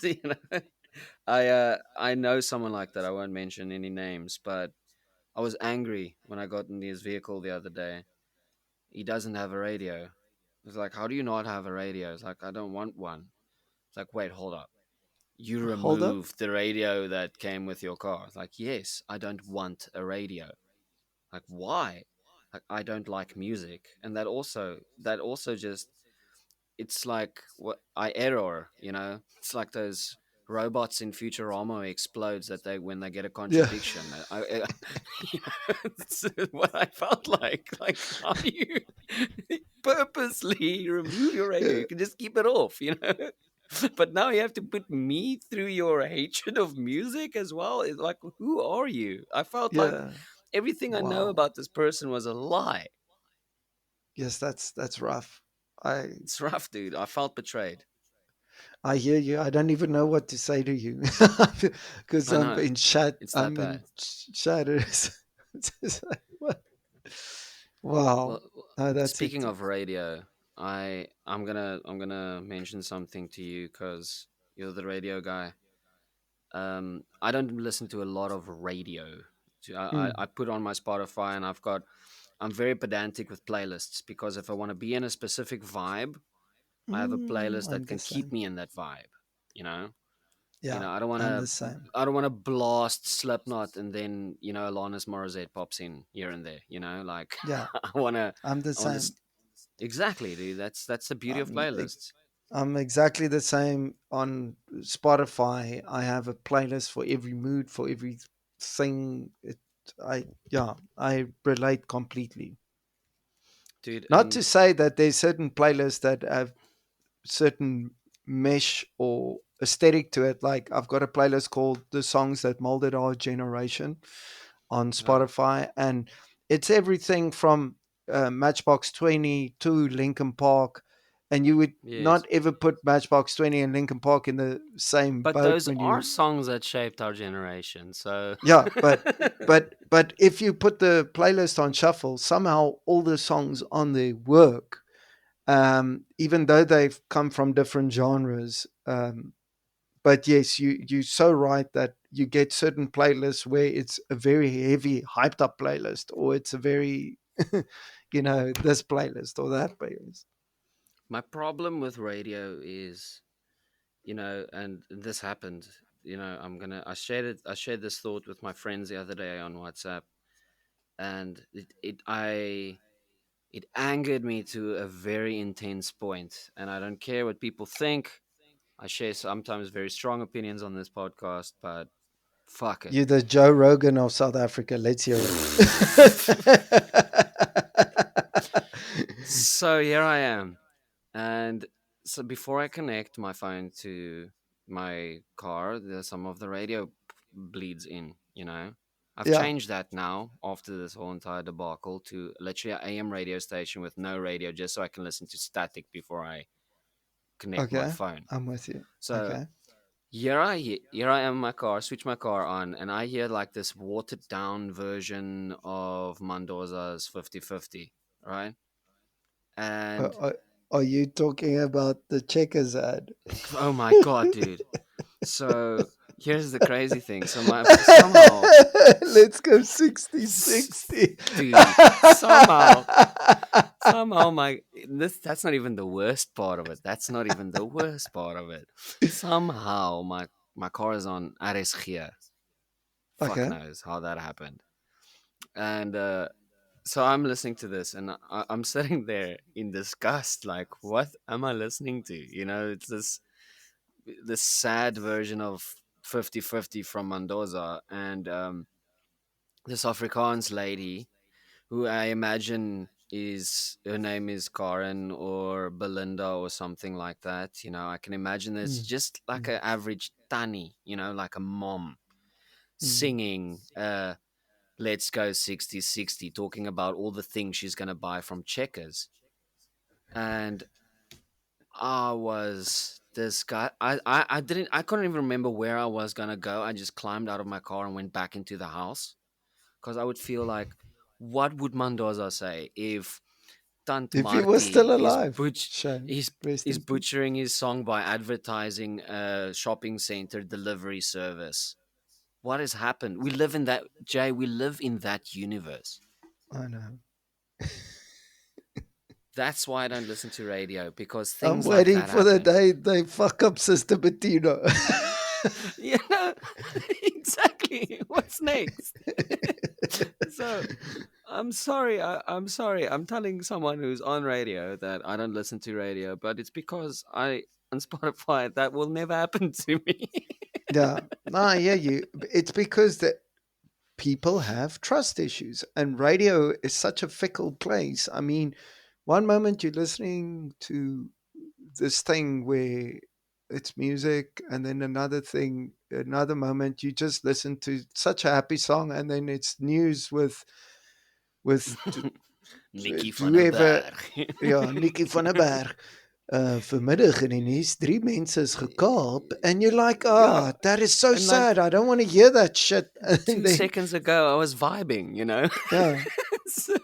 you know, I know someone like that. I won't mention any names, but I was angry when I got in his vehicle the other day. He doesn't have a radio. It's like, how do you not have a radio? It's like, I don't want one. It's like, wait, hold up. You hold up, removed the radio that came with your car. It's like, yes, I don't want a radio. Like, why? Like, I don't like music, and that also just, it's like what I error. It's like those robots in Futurama explodes that they when they get a yeah, contradiction. It's what I felt like, how do you purposely remove your radio? yeah, You can just keep it off. But now you have to put me through your hatred of music as well. It's like, who are you? I felt like yeah. everything I know Wow. about this person was a lie. Yes, that's rough. I It's rough, dude. I felt betrayed. I hear you. I don't even know what to say to you because I I'm know. in chat. It's that I'm in bad. shatters. It's just like, what? Wow. Well, That's speaking it. of radio, I'm gonna mention something to you because you're the radio guy. I don't listen to a lot of radio. I Mm. put on my Spotify and I'm very pedantic with playlists because if I want to be in a specific vibe, I have a playlist I'm that the can keep same. me in that vibe. You know, Yeah, I don't want I'm to. the same. I don't want to blast Slipknot and then Alanis Morissette pops in here and there. Like Yeah, I wanna I'm the I wanna same. exactly, dude. That's the beauty of Um, e- playlists. I'm exactly the same on Spotify. I have a playlist for every mood, for everything. Yeah, I relate completely. Dude. Not to And say that there's certain playlists that have certain mesh or aesthetic to it. Like I've got a playlist called "The Songs That Molded Our Generation" on oh, Spotify, and it's everything from Matchbox 20 to Linkin Park. And you would yes, not ever put Matchbox 20 and Linkin Park in the same but boat those when are you, songs that shaped our generation. So yeah, but if you put the playlist on shuffle, somehow all the songs on there work, even though they've come from different genres. But yes, you're so right that you get certain playlists where it's a very heavy, hyped up playlist, or it's a very, this playlist or that playlist. My problem with radio is, and this happened. I shared this thought with my friends the other day on WhatsApp, and it angered me to a very intense point. And I don't care what people think. I share sometimes very strong opinions on this podcast, but fuck it. You're the Joe Rogan of South Africa. Let's hear it. So here I am. And so before I connect my phone to my car, there's some of the radio bleeds in. I've Yeah. changed that now after this whole entire debacle to literally an AM radio station with no radio just so I can listen to static before I connect my Okay. phone. I'm with you. So Okay. here I am in my car, switch my car on, and I hear like this watered down version of Mendoza's 50-50, right? And Are, are you talking about the checkers ad? oh my god, dude. So here's the crazy thing. So my somehow, Let's go s- 60-60. dude, somehow my this that's not even the worst part of it. That's not even the worst part of it. Somehow my car is on RSG. Fuck Okay. knows how that happened. And so I'm listening to this, and I'm sitting there in disgust. Like, what am I listening to? It's this sad version of 50-50 from Mendoza, and this Afrikaans lady who I imagine is her name is Karen or Belinda or something like that. I can imagine it's Mm, just like mm, an average Tanny, like a mom mm. singing Let's Go 60-60, talking about all the things she's going to buy from Checkers. And I was this guy. I couldn't even remember where I was gonna go. I just climbed out of my car and went back into the house because I would feel like, what would Mendoza say if Tant If he was Marty still alive, shame. is Rest is in peace. butchering his song by advertising a shopping center delivery service? What has happened? We live in that, Jay. We live in that universe. I know. That's why I don't listen to radio because I'm things like waiting that for the happen. day they fuck up Sister Bettina. You know, exactly. What's next? So, I'm sorry. I'm sorry. I'm telling someone who's on radio that I don't listen to radio, but it's because on Spotify that will never happen to me. Yeah. No, I hear you. It's because that people have trust issues, and radio is such a fickle place. I mean, one moment you're listening to this thing where it's music, and then another moment you just listen to such a happy song, and then it's news with Nikki van der whoever. Berg. Ja, Nikki van der Berg. Vanmiddag in die nuus, drie mense is gekaap, and you're like, Yeah, oh, that is so and like sad. I don't want to hear that shit. And two then, seconds ago, I was vibing. yeah, So,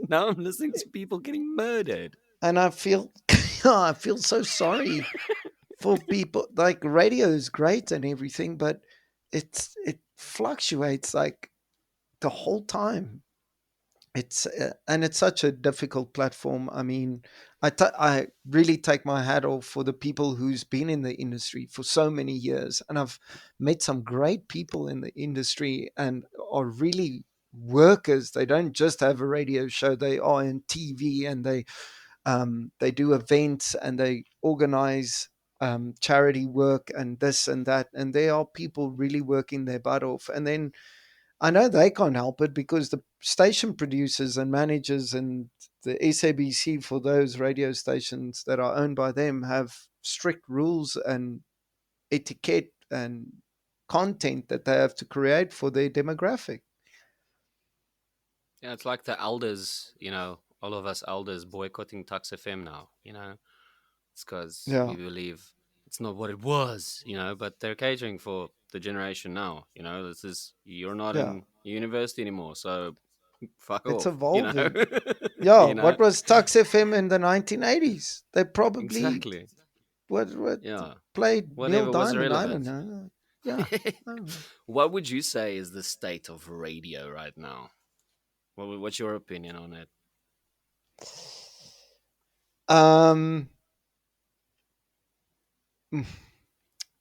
now I'm listening to people getting murdered. and I feel, yeah, I feel so sorry for people. Like radio is great and everything, but it fluctuates like the whole time. It's and it's such a difficult platform. I mean, I really take my hat off for the people who's been in the industry for so many years, and I've met some great people in the industry and are really workers. They don't just have a radio show; they are in TV, and they do events and they organize charity work and this and that, and there are people really working their butt off. And then I know they can't help it because the station producers and managers and the SABC for those radio stations that are owned by them have strict rules and etiquette and content that they have to create for their demographic. Yeah, it's like the elders, all of us elders boycotting Tux FM now. It's because Yeah, we believe it's not what it was, but they're catering for the generation now. You're not yeah, in university anymore, so fuck it's off. evolving. Yeah, You know? what was Tux FM in the 1980s? They probably Exactly. what Yeah. played Neil Whatever was Diamond. I don't relevant. know. Yeah. Oh. What would you say is the state of radio right now? What's your opinion on it? Um, mm,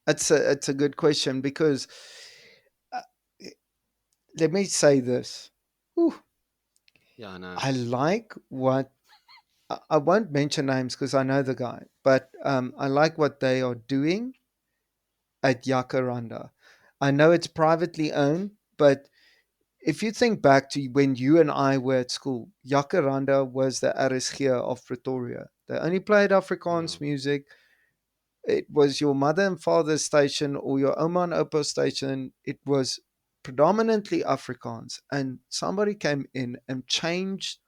it's a good question because uh, let me say this. Whew, Yeah, I know. I like what I won't mention names because I know the guy, but I like what they are doing at Yakaranda. I know it's privately owned, but if you think back to when you and I were at school, Yakaranda was the RSG of Pretoria. They only played Yeah, Afrikaans music. It was your mother and father's station or your Oma and Opa station. It was predominantly Afrikaans. And somebody came in and changed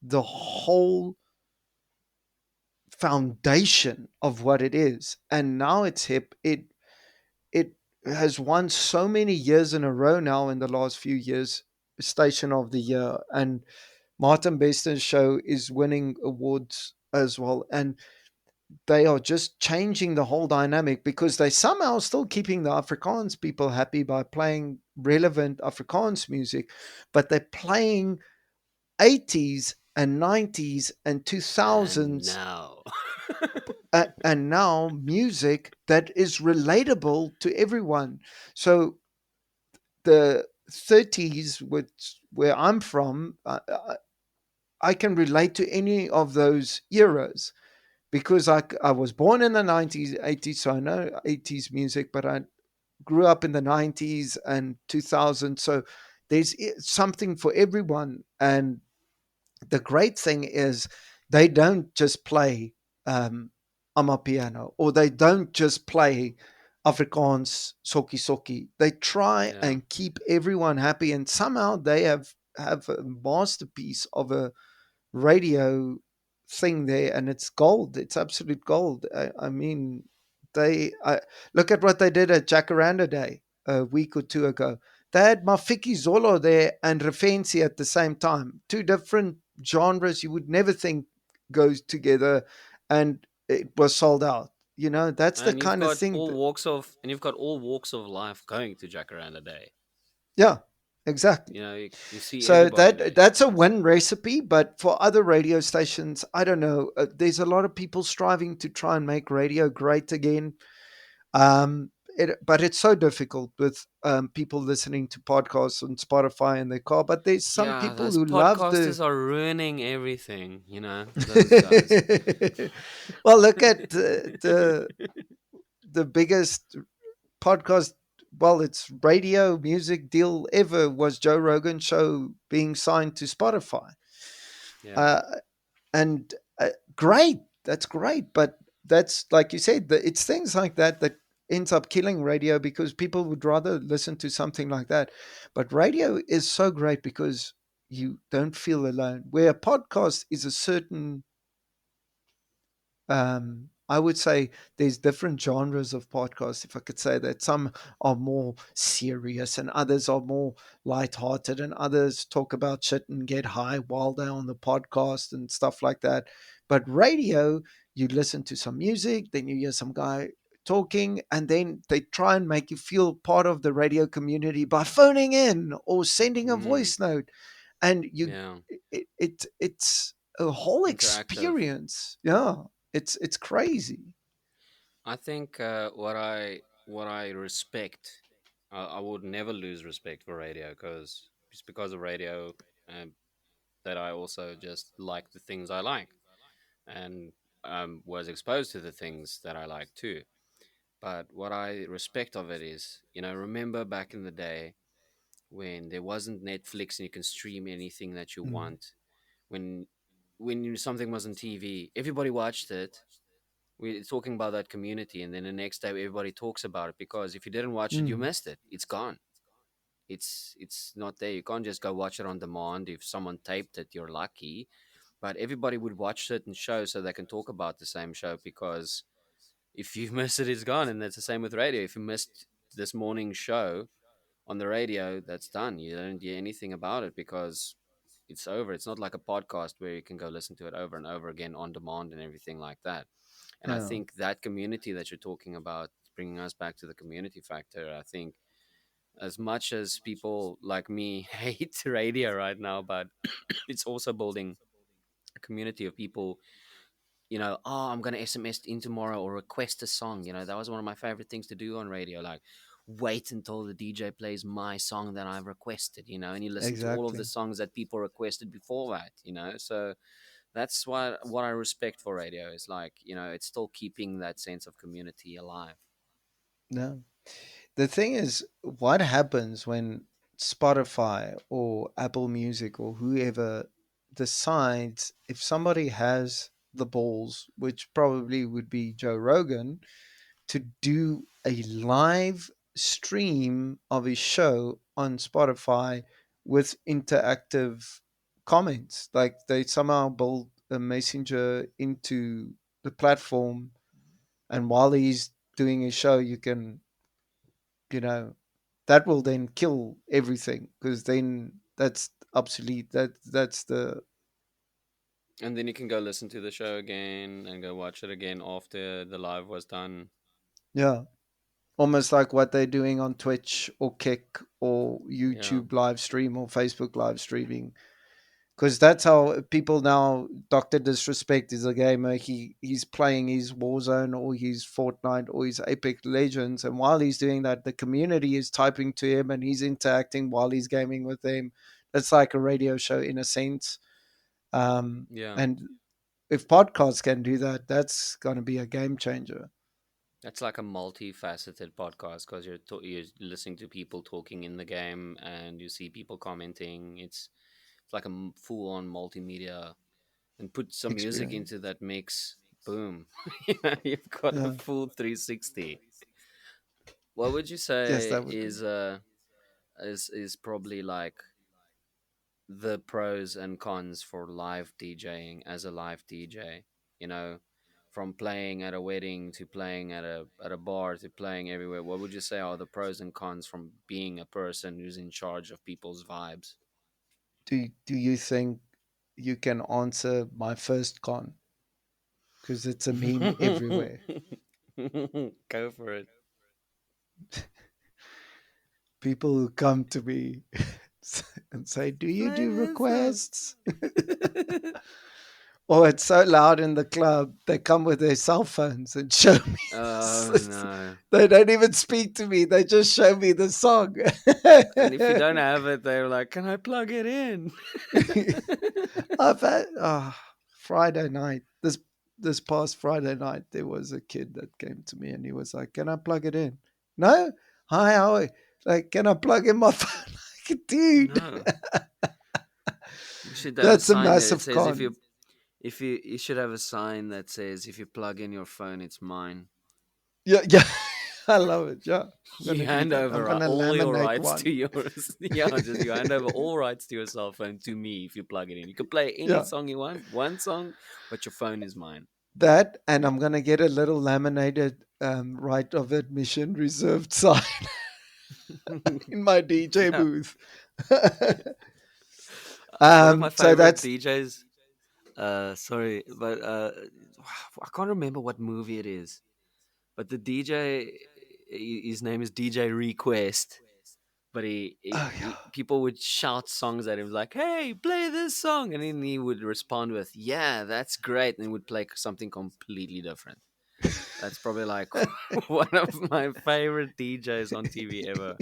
the whole foundation of what it is. And now it's hip. It has won so many years in a row now in the last few years, Station of the Year. And Martin Beston's show is winning awards as well. And they are just changing the whole dynamic because they somehow still keeping the Afrikaans people happy by playing relevant Afrikaans music, but they're playing 80s and 90s and and 2000s now. and now music that is relatable to everyone. So the 30s, which where I'm from, I can relate to any of those eras because I was born in the 90s, 80s, so I know 80s music, but I grew up in the 90s and 2000s. So there's something for everyone. And the great thing is they don't just play um, Amapiano or they don't just play Afrikaans soki soki. They try Yeah, and keep everyone happy, and somehow they have a masterpiece of a radio thing there, and it's gold. It's absolute gold. I mean, look at what they did at Jacaranda Day a week or two ago. They had Mafiki Zolo there and Refensi at the same time. Two different genres you would never think goes together, and it was sold out. You know, that's the and you've kind of got thing. all walks of and you've got all walks of life going to Jacaranda Day. Yeah, exactly. You see So everybody there. that's a win recipe, but for other radio stations, I don't know. There's a lot of people striving to try and make radio great again. But it's so difficult with people listening to podcasts on Spotify in their car. But there's some Yeah, people those who love the. podcasters are ruining everything. Those guys. Well, look at the biggest podcast. Well, it's radio music deal ever was Joe Rogan show being signed to Spotify. Yeah. Uh, and great, that's great, but that's like you said, it's things like that that ends up killing radio because people would rather listen to something like that. But radio is so great because you don't feel alone, where a podcast is a certain I would say there's different genres of podcasts, if I could say that. Some are more serious and others are more lighthearted, and others talk about shit and get high while they're on the podcast and stuff like that. But radio, you listen to some music, then you hear some guy talking, and then they try and make you feel part of the radio community by phoning in or sending a Mm, voice note. And yeah. it's a whole Interactive. experience. Yeah, it's crazy. I think what I respect, I would never lose respect for radio because it's because of radio um, that I also just like the things I like and was exposed to the things that I like too. But what I respect of it is, remember back in the day when there wasn't Netflix and you can stream anything that you Mm, want. When something was on TV, everybody watched it. We're talking about that community, and then the next day everybody talks about it because if you didn't watch it, you mm, missed it. It's gone. It's not there. You can't just go watch it on demand. If someone taped it, you're lucky. But everybody would watch certain shows so they can talk about the same show because if you miss it, it's gone. And that's the same with radio. If you missed this morning's show on the radio, that's done. You don't hear anything about it because it's over. It's not like a podcast where you can go listen to it over and over again on demand and everything like that. And I Yeah, think that community that you're talking about, bringing us back to the community factor, I think as much as people like me hate radio right now, but it's also building a community of people. Oh, I'm gonna SMS in tomorrow or request a song. That was one of my favorite things to do on radio. Like, wait until the DJ plays my song that I've requested. And you listen to all of the exactly. songs that people requested before that. So that's what I respect for radio is like, it's still keeping that sense of community alive. No. The thing is, what happens when Spotify or Apple Music or whoever decides, if somebody has the balls, which probably would be Joe Rogan, to do a live stream of his show on Spotify with interactive comments? Like they somehow build a messenger into the platform, and while he's doing his show, you can, you know, that will then kill everything, because then that's obsolete. That's the, And then you can go listen to the show again and go watch it again after the live was done. yeah, almost like what they're doing on Twitch or Kick or Yeah. YouTube live stream or Facebook live streaming. Because that's how people now. Doctor Disrespect is a gamer. He's playing his Warzone or his Fortnite or his Apex Legends, and while he's doing that, the community is typing to him and he's interacting while he's gaming with them. That's like a radio show in a sense. Yeah. And if podcasts can do that, that's going to be a game changer. That's like a multifaceted podcast because you're listening to people talking in the game and you see people commenting. It's like a full on multimedia, and put some music Experience. into that mix. Boom, you've got a Yeah. full 360. What would you Yes, say that would be. is probably like the pros and cons for live DJing as a live DJ? You know, from playing at a wedding to playing at a bar to playing everywhere. What would you say are the pros and cons from being a person who's in charge of people's vibes? Do you think you can answer my first con? Because it's a meme everywhere. Go for it. People who come to me and say, "Do you Play do this song. requests?" Or it's so loud in the club, they come with their cell phones and show me Oh this. no. They don't even speak to me, they just show me the song. And if you don't have it, they're like, "Can I plug it in?" I've had Friday night. This past Friday night, there was a kid that came to me and he was like, "Can I plug it in?" No, hi, how are you? Like, can I plug in my phone? Like, dude, No. You should have a that's a sign there that massive says con. if you should have a sign that says if you plug in your phone, it's mine. Yeah, yeah, I love it. Yeah, I'm You gonna do hand that. I'm over gonna all your laminate rights to one. yours. Yeah, just you hand over all rights to your cell phone to me if you plug it in. You can play any Yeah, song you want, one song, but your phone is mine. that, and I'm gonna get a little laminated right of admission reserved sign in my DJ Yeah. booth. One of my So favorite that's DJs. Sorry, but I can't remember what movie it is. But the DJ, his name is DJ Request. But oh yeah. people would shout songs at him like, "Hey, play this song," and then he would respond with, "Yeah, that's great," and he would play something completely different. That's probably like one of my favorite DJs on TV ever.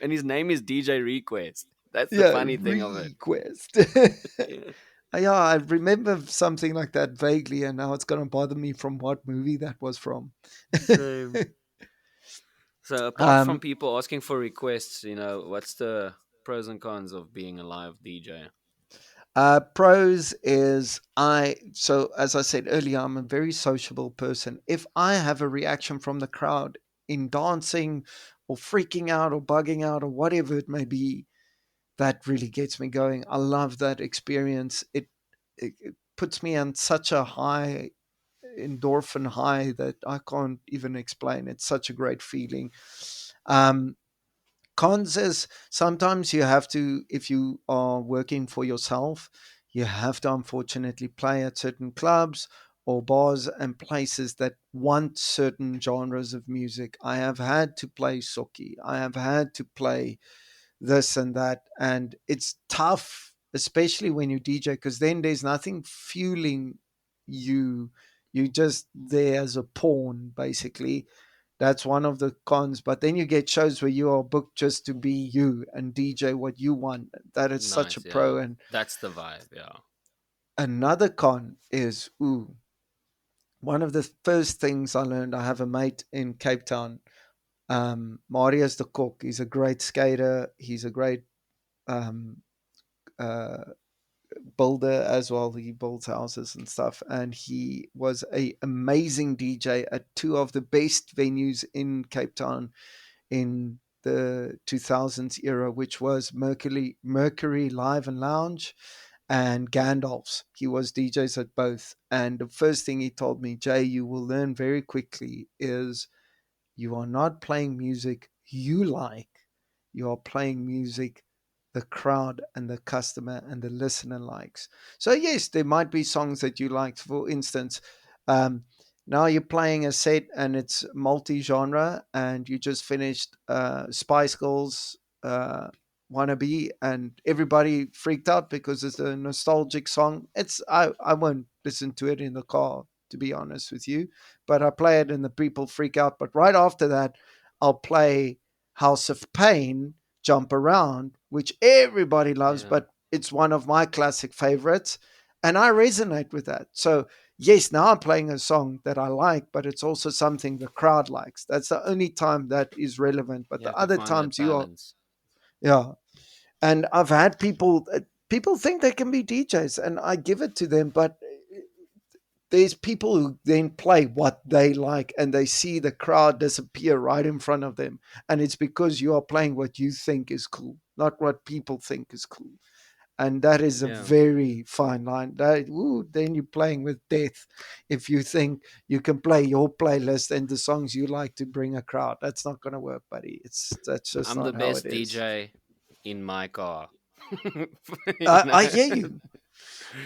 And his name is DJ Request. That's the Yeah, funny thing of it. request. Yeah, Yeah, I remember something like that vaguely, and now it's gonna bother me from what movie that was from. same. So apart from um, people asking for requests, what's the pros and cons of being a live DJ? Pros is, so as I said earlier, I'm a very sociable person. If I have a reaction from the crowd in dancing or freaking out or bugging out or whatever it may be, that really gets me going. I love that experience. It puts me on such a high endorphin high that I can't even explain. It's such a great feeling. Um, Cons is sometimes you have to, if you are working for yourself, you have to unfortunately play at certain clubs or bars and places that want certain genres of music. I have had to play soki. I have had to play this and that. And it's tough, especially when you DJ, because then there's nothing fueling you. You just there as a pawn, basically. That's one of the cons. But then you get shows where you are booked just to be you and DJ what you want. That is such a Nice, yeah. pro. And That's the vibe, yeah. another con is, one of the first things I learned, I have a mate in Cape Town. Marius the cook. He's a great skater. He's a great um, uh, builder as well. He builds houses and stuff. And he was a amazing DJ at two of the best venues in Cape Town in the 2000s era, which was Mercury Live and Lounge and Gandalf's. He was DJs at both. And the first thing he told me, Jay, you will learn very quickly is you are not playing music you like. You are playing music the crowd and the customer and the listener likes. So, yes, there might be songs that you liked. For instance, um, now you're playing a set and it's multi genre, and you just finished Spice Girls Wannabe, and everybody freaked out because it's a nostalgic song. I won't listen to it in the car, to be honest with you, but I play it and the people freak out. But right after that, I'll play House of Pain, Jump Around, which everybody loves, Yeah. but it's one of my classic favorites. And I resonate with that. So, yes, now I'm playing a song that I like, but it's also something the crowd likes. That's the only time that is relevant. But You the have to other find that times you are, balance. yeah. And I've had people think they can be DJs, and I give it to them, but there's people who then play what they like and they see the crowd disappear right in front of them. And it's because you are playing what you think is cool, not what people think is cool. And that is a Yeah. very fine line. Then you're playing with death if you think you can play your playlist and the songs you like to bring a crowd. That's not going to work, buddy. That's just I'm the not how it best is. DJ in my car. you I know? hear you.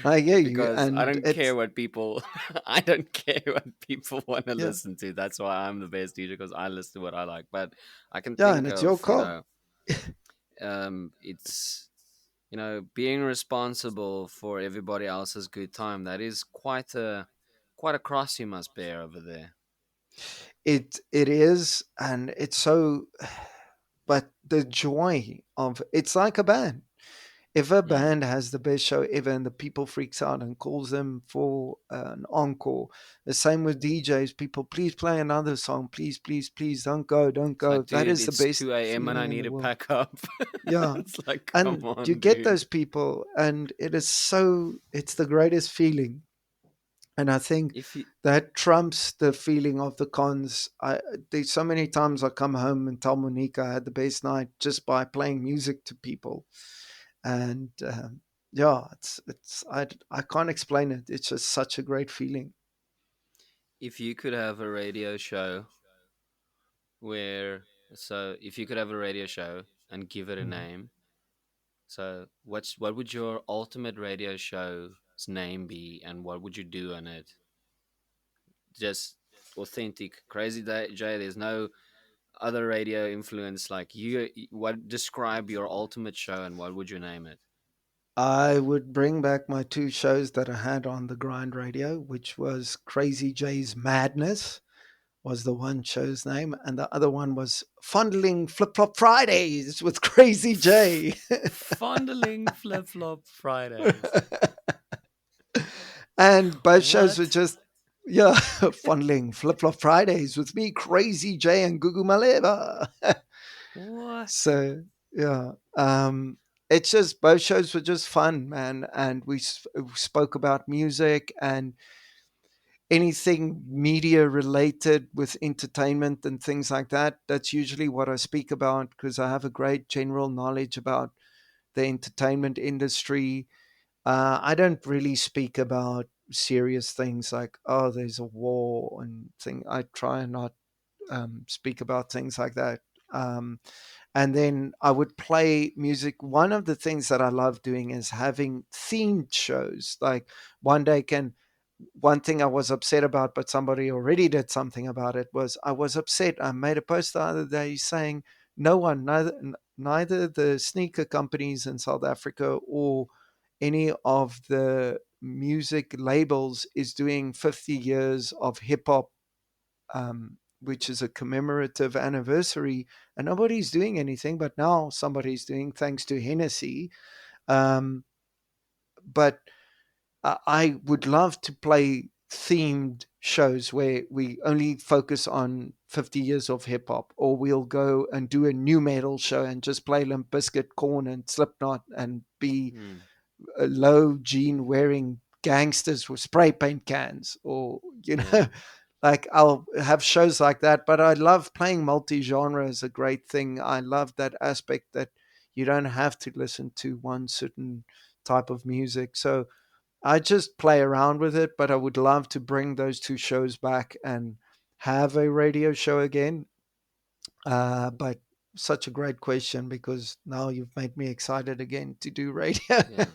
I hear you. Because I And don't care it's, what people I don't care what people want to yeah, listen to. That's why I'm the best DJ, because I listen to what I like. But I can yeah, and think it's your of, call. it's being responsible for everybody else's good time. That is quite a cross you must bear over there. It is, and it's so. But the joy of it's like a band. If a Mm. band has the best show ever and the people freaks out and calls them for an encore, the same with DJs. People, please play another song, please, please, please, don't It's go. like, That dude, is the it's best 2 a.m. and I feeling in need the to world. pack up. Yeah, It's like, come and you on, get dude. those people, and it is so. It's the greatest feeling. And I think If you that trumps the feeling of the cons. There's so many times I come home and tell Monique I had the best night just by playing music to people, and yeah, I can't explain it. It's just such a great feeling. if you could have a radio show where if you could have a radio show and give it a Mm. name, so what would your ultimate radio show's name be, and what would you do on it? Just authentic, crazy Jay. There's no other radio influence. Like you, what describe your ultimate show, and what would you name it? I would bring back my two shows that I had on the Grind Radio, which was Crazy J's Madness was the one show's name, and the other one was Fondling Flip Flop Fridays with Crazy J. Fondling flip flop Fridays. And both shows were What? just, yeah, Fondling Flip Flop Fridays with me, Crazy J, and Gugu Maleva. What? So, yeah. It's just both shows were just fun, man, and spoke about music and anything media related with entertainment and things like that. That's usually what I speak about because I have a great general knowledge about the entertainment industry. I don't really speak about serious things like, oh, there's a war and thing. I try and not speak about things like that. And then I would play music. One of the things that I love doing is having themed shows. Like one day can one thing I was upset about, but somebody already did something about it, was I was upset. I made a post the other day saying no one, neither the sneaker companies in South Africa or any of the music labels is doing 50 years of hip hop, which is a commemorative anniversary, and nobody's doing anything. But now somebody's doing, thanks to Hennessy. Um, but I would love to play themed shows where we only focus on 50 years of hip hop, or we'll go and do a new metal show and just play Limp Bizkit, Korn, and Slipknot, and be Hmm. low jean wearing gangsters with spray paint cans, or Yeah. like I'll have shows like that. But I love playing multi genre is a great thing. I love that aspect that you don't have to listen to one certain type of music. So I just play around with it, but I would love to bring those two shows back and have a radio show again. But such a great question, because now you've made me excited again to do radio. Yeah.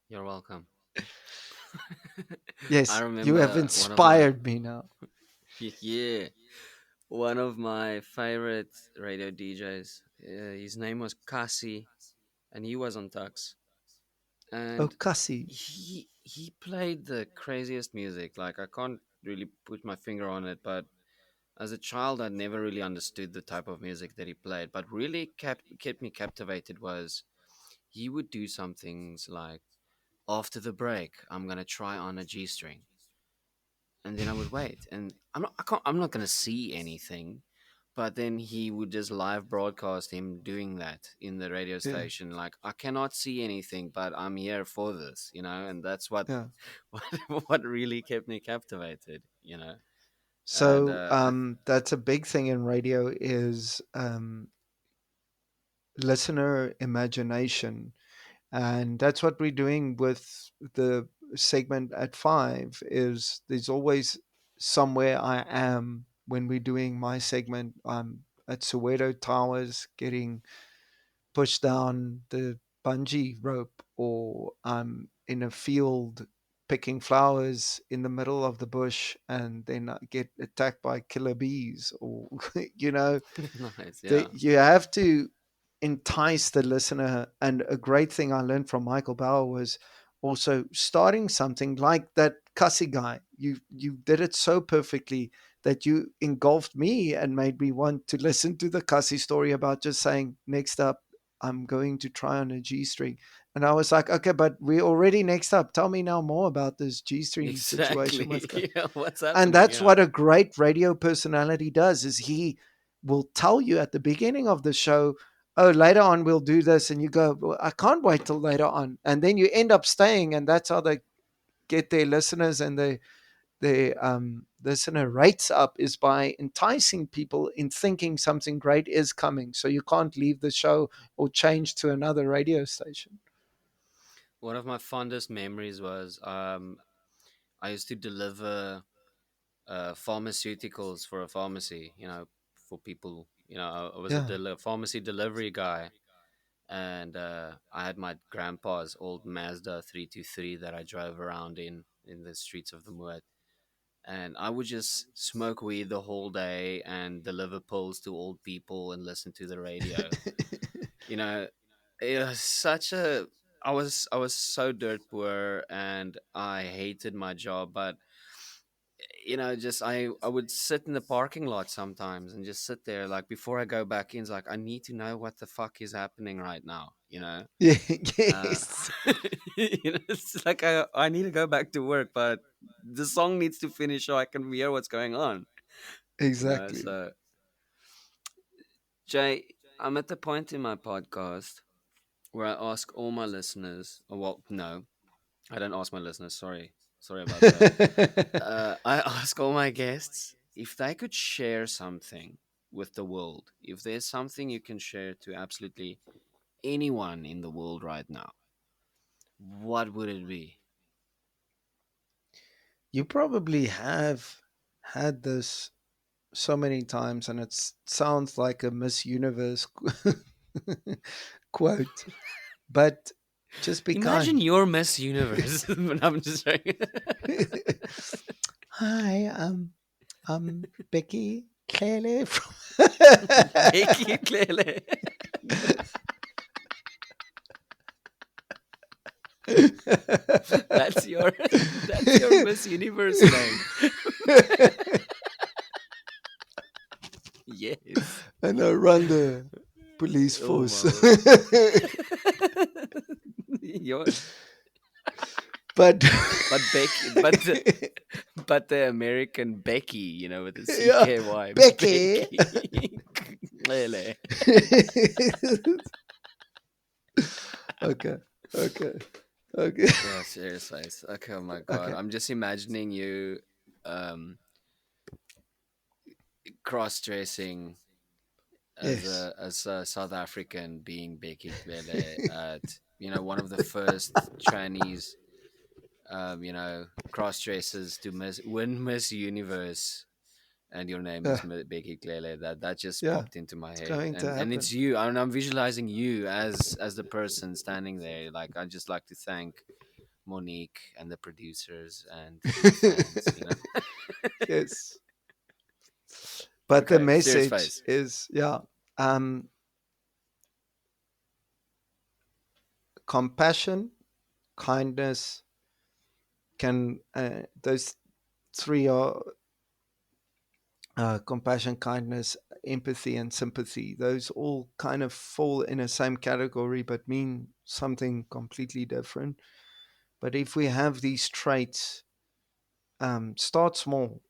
You're welcome. I Yes, you have remember one of my inspired me now. yeah, one of my favorite radio DJs. His name was Kasi, and he was on Tux, Oh, and Cassie. he played the craziest music. Like I can't really put my finger on it, but as a child, I never really understood the type of music that he played. But really kept me captivated was he would do some things like after the break, I'm gonna try on a G string, and then I would wait, and I'm not gonna see anything, but then he would just live broadcast him doing that in the radio Yeah, station. Like I cannot see anything, but I'm here for this, and that's what yeah. what, what really kept me captivated, and So that's a big thing in radio is listener imagination. And that's what we're doing with the segment at 5. Is there's always somewhere I am when we're doing my segment. I'm at Soweto Towers getting pushed down the bungee rope, or I'm in a field picking flowers in the middle of the bush, and then I get attacked by killer bees, or nice, yeah. you have to entice the listener. And a great thing I learned from Michael Bauer was also starting something like that Cussy guy. You did it so perfectly that you engulfed me and made me want to listen to the Cussy story about just saying, next up, I'm going to try on a G string. And I was like, okay, but we're already next up. Tell me now more about this G string situation. Exactly. What's going, Yeah, what's and happening? that's Yeah. what a great radio personality does, is he will tell you at the beginning of the show, oh, later on we'll do this, and you go, well, I can't wait till later on, and then you end up staying, and that's how they get their listeners and their listener rates up, is by enticing people in thinking something great is coming, so you can't leave the show or change to another radio station. One of my fondest memories was I used to deliver pharmaceuticals for a pharmacy, for people. I was a Yeah. pharmacy delivery guy, and I had my grandpa's old Mazda 323 that I drove around in the streets of the Muet. And I would just smoke weed the whole day and deliver pills to old people and listen to the radio. You know, it was such a I was so dirt poor and I hated my job, but just I would sit in the parking lot sometimes and just sit there like before I go back in. It's like I need to know what the fuck is happening right now. Yeah, Uh, yes, it's like I need to go back to work, but the song needs to finish so I can hear what's going on. exactly. So Jay, I'm at the point in my podcast where I ask all my listeners, or well, no, I don't ask my listeners. Sorry about that. I ask all my guests if they could share something with the world. If there's something you can share to absolutely anyone in the world right now, what would it be? You probably have had this so many times, and it sounds like a Miss Universe quote, but just be Imagine kind. your Miss Universe. But I'm just joking. Hi, I'm Bheki Cele from. Bheki Cele. That's your that's your Miss Universe name. Yes. And I run the police Oh force. my word. Your But but Becky but the American Becky, with the yeah, CKY. Becky. Becky. Clearly. Okay, okay, okay, Oh, serious face. Okay, oh my god. okay. I'm just imagining you cross dressing Yes. as a South African being Becky Cele at one of the first trannies cross dresses to win Miss Universe, and your name Uh, is Bheki Cele. That just yeah, popped into my it's head, going to and happen. it's you. I'm visualizing you as the person standing there. Like, I just like to thank Monique and the producers and the fans. Yes. But the Okay, serious message face. is, yeah, um, compassion, kindness can, those three are compassion, kindness, empathy, and sympathy. Those all kind of fall in the same category but mean something completely different. But if we have these traits, start small,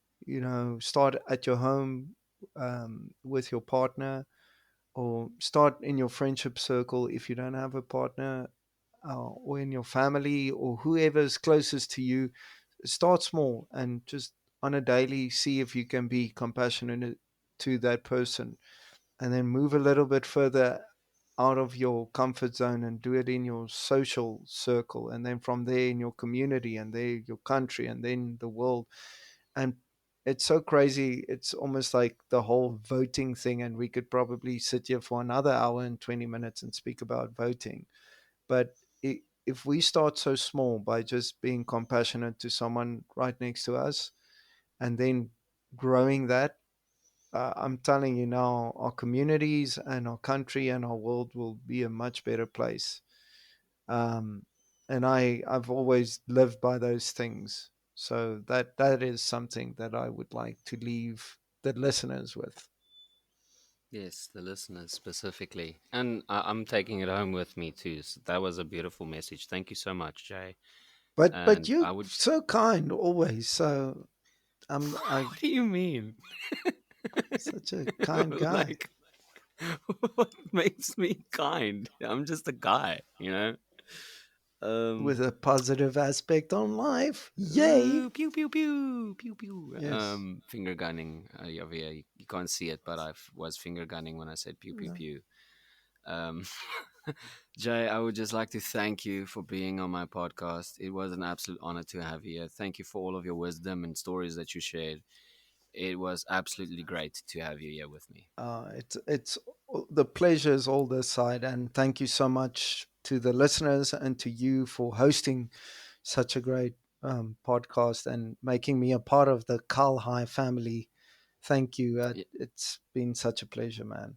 start at your home, with your partner, or start in your friendship circle if you don't have a partner, or in your family or whoever's closest to you. Start small and just on a daily see if you can be compassionate to that person, and then move a little bit further out of your comfort zone and do it in your social circle, and then from there in your community, and there your country, and then the world. And it's so crazy, it's almost like the whole voting thing, and we could probably sit here for another hour and 20 minutes and speak about voting. But if we start so small by just being compassionate to someone right next to us, and then growing that, I'm telling you now, our communities and our country and our world will be a much better place. Um, and I've always lived by those things. So that is something that I would like to leave the listeners with. Yes, the listeners specifically, and I'm taking it home with me too. So that was a beautiful message. Thank you so much, Jay. But And you're I would. so kind always. So I'm What do you mean? such a kind guy Like, what makes me kind? I'm just a guy, Um, with a positive aspect on life. Yay! pew pew pew pew pew. Yes. Finger gunning. Over here, you can't see it, but I was finger gunning when I said pew pew No. pew. Um, Jay, I would just like to thank you for being on my podcast. It was an absolute honor to have you here. Thank you for all of your wisdom and stories that you shared. It was absolutely great to have you here with me. It's the pleasure is all this side, and thank you so much to the listeners and to you for hosting such a great podcast and making me a part of the Carl High family. Thank you. It's been such a pleasure, man.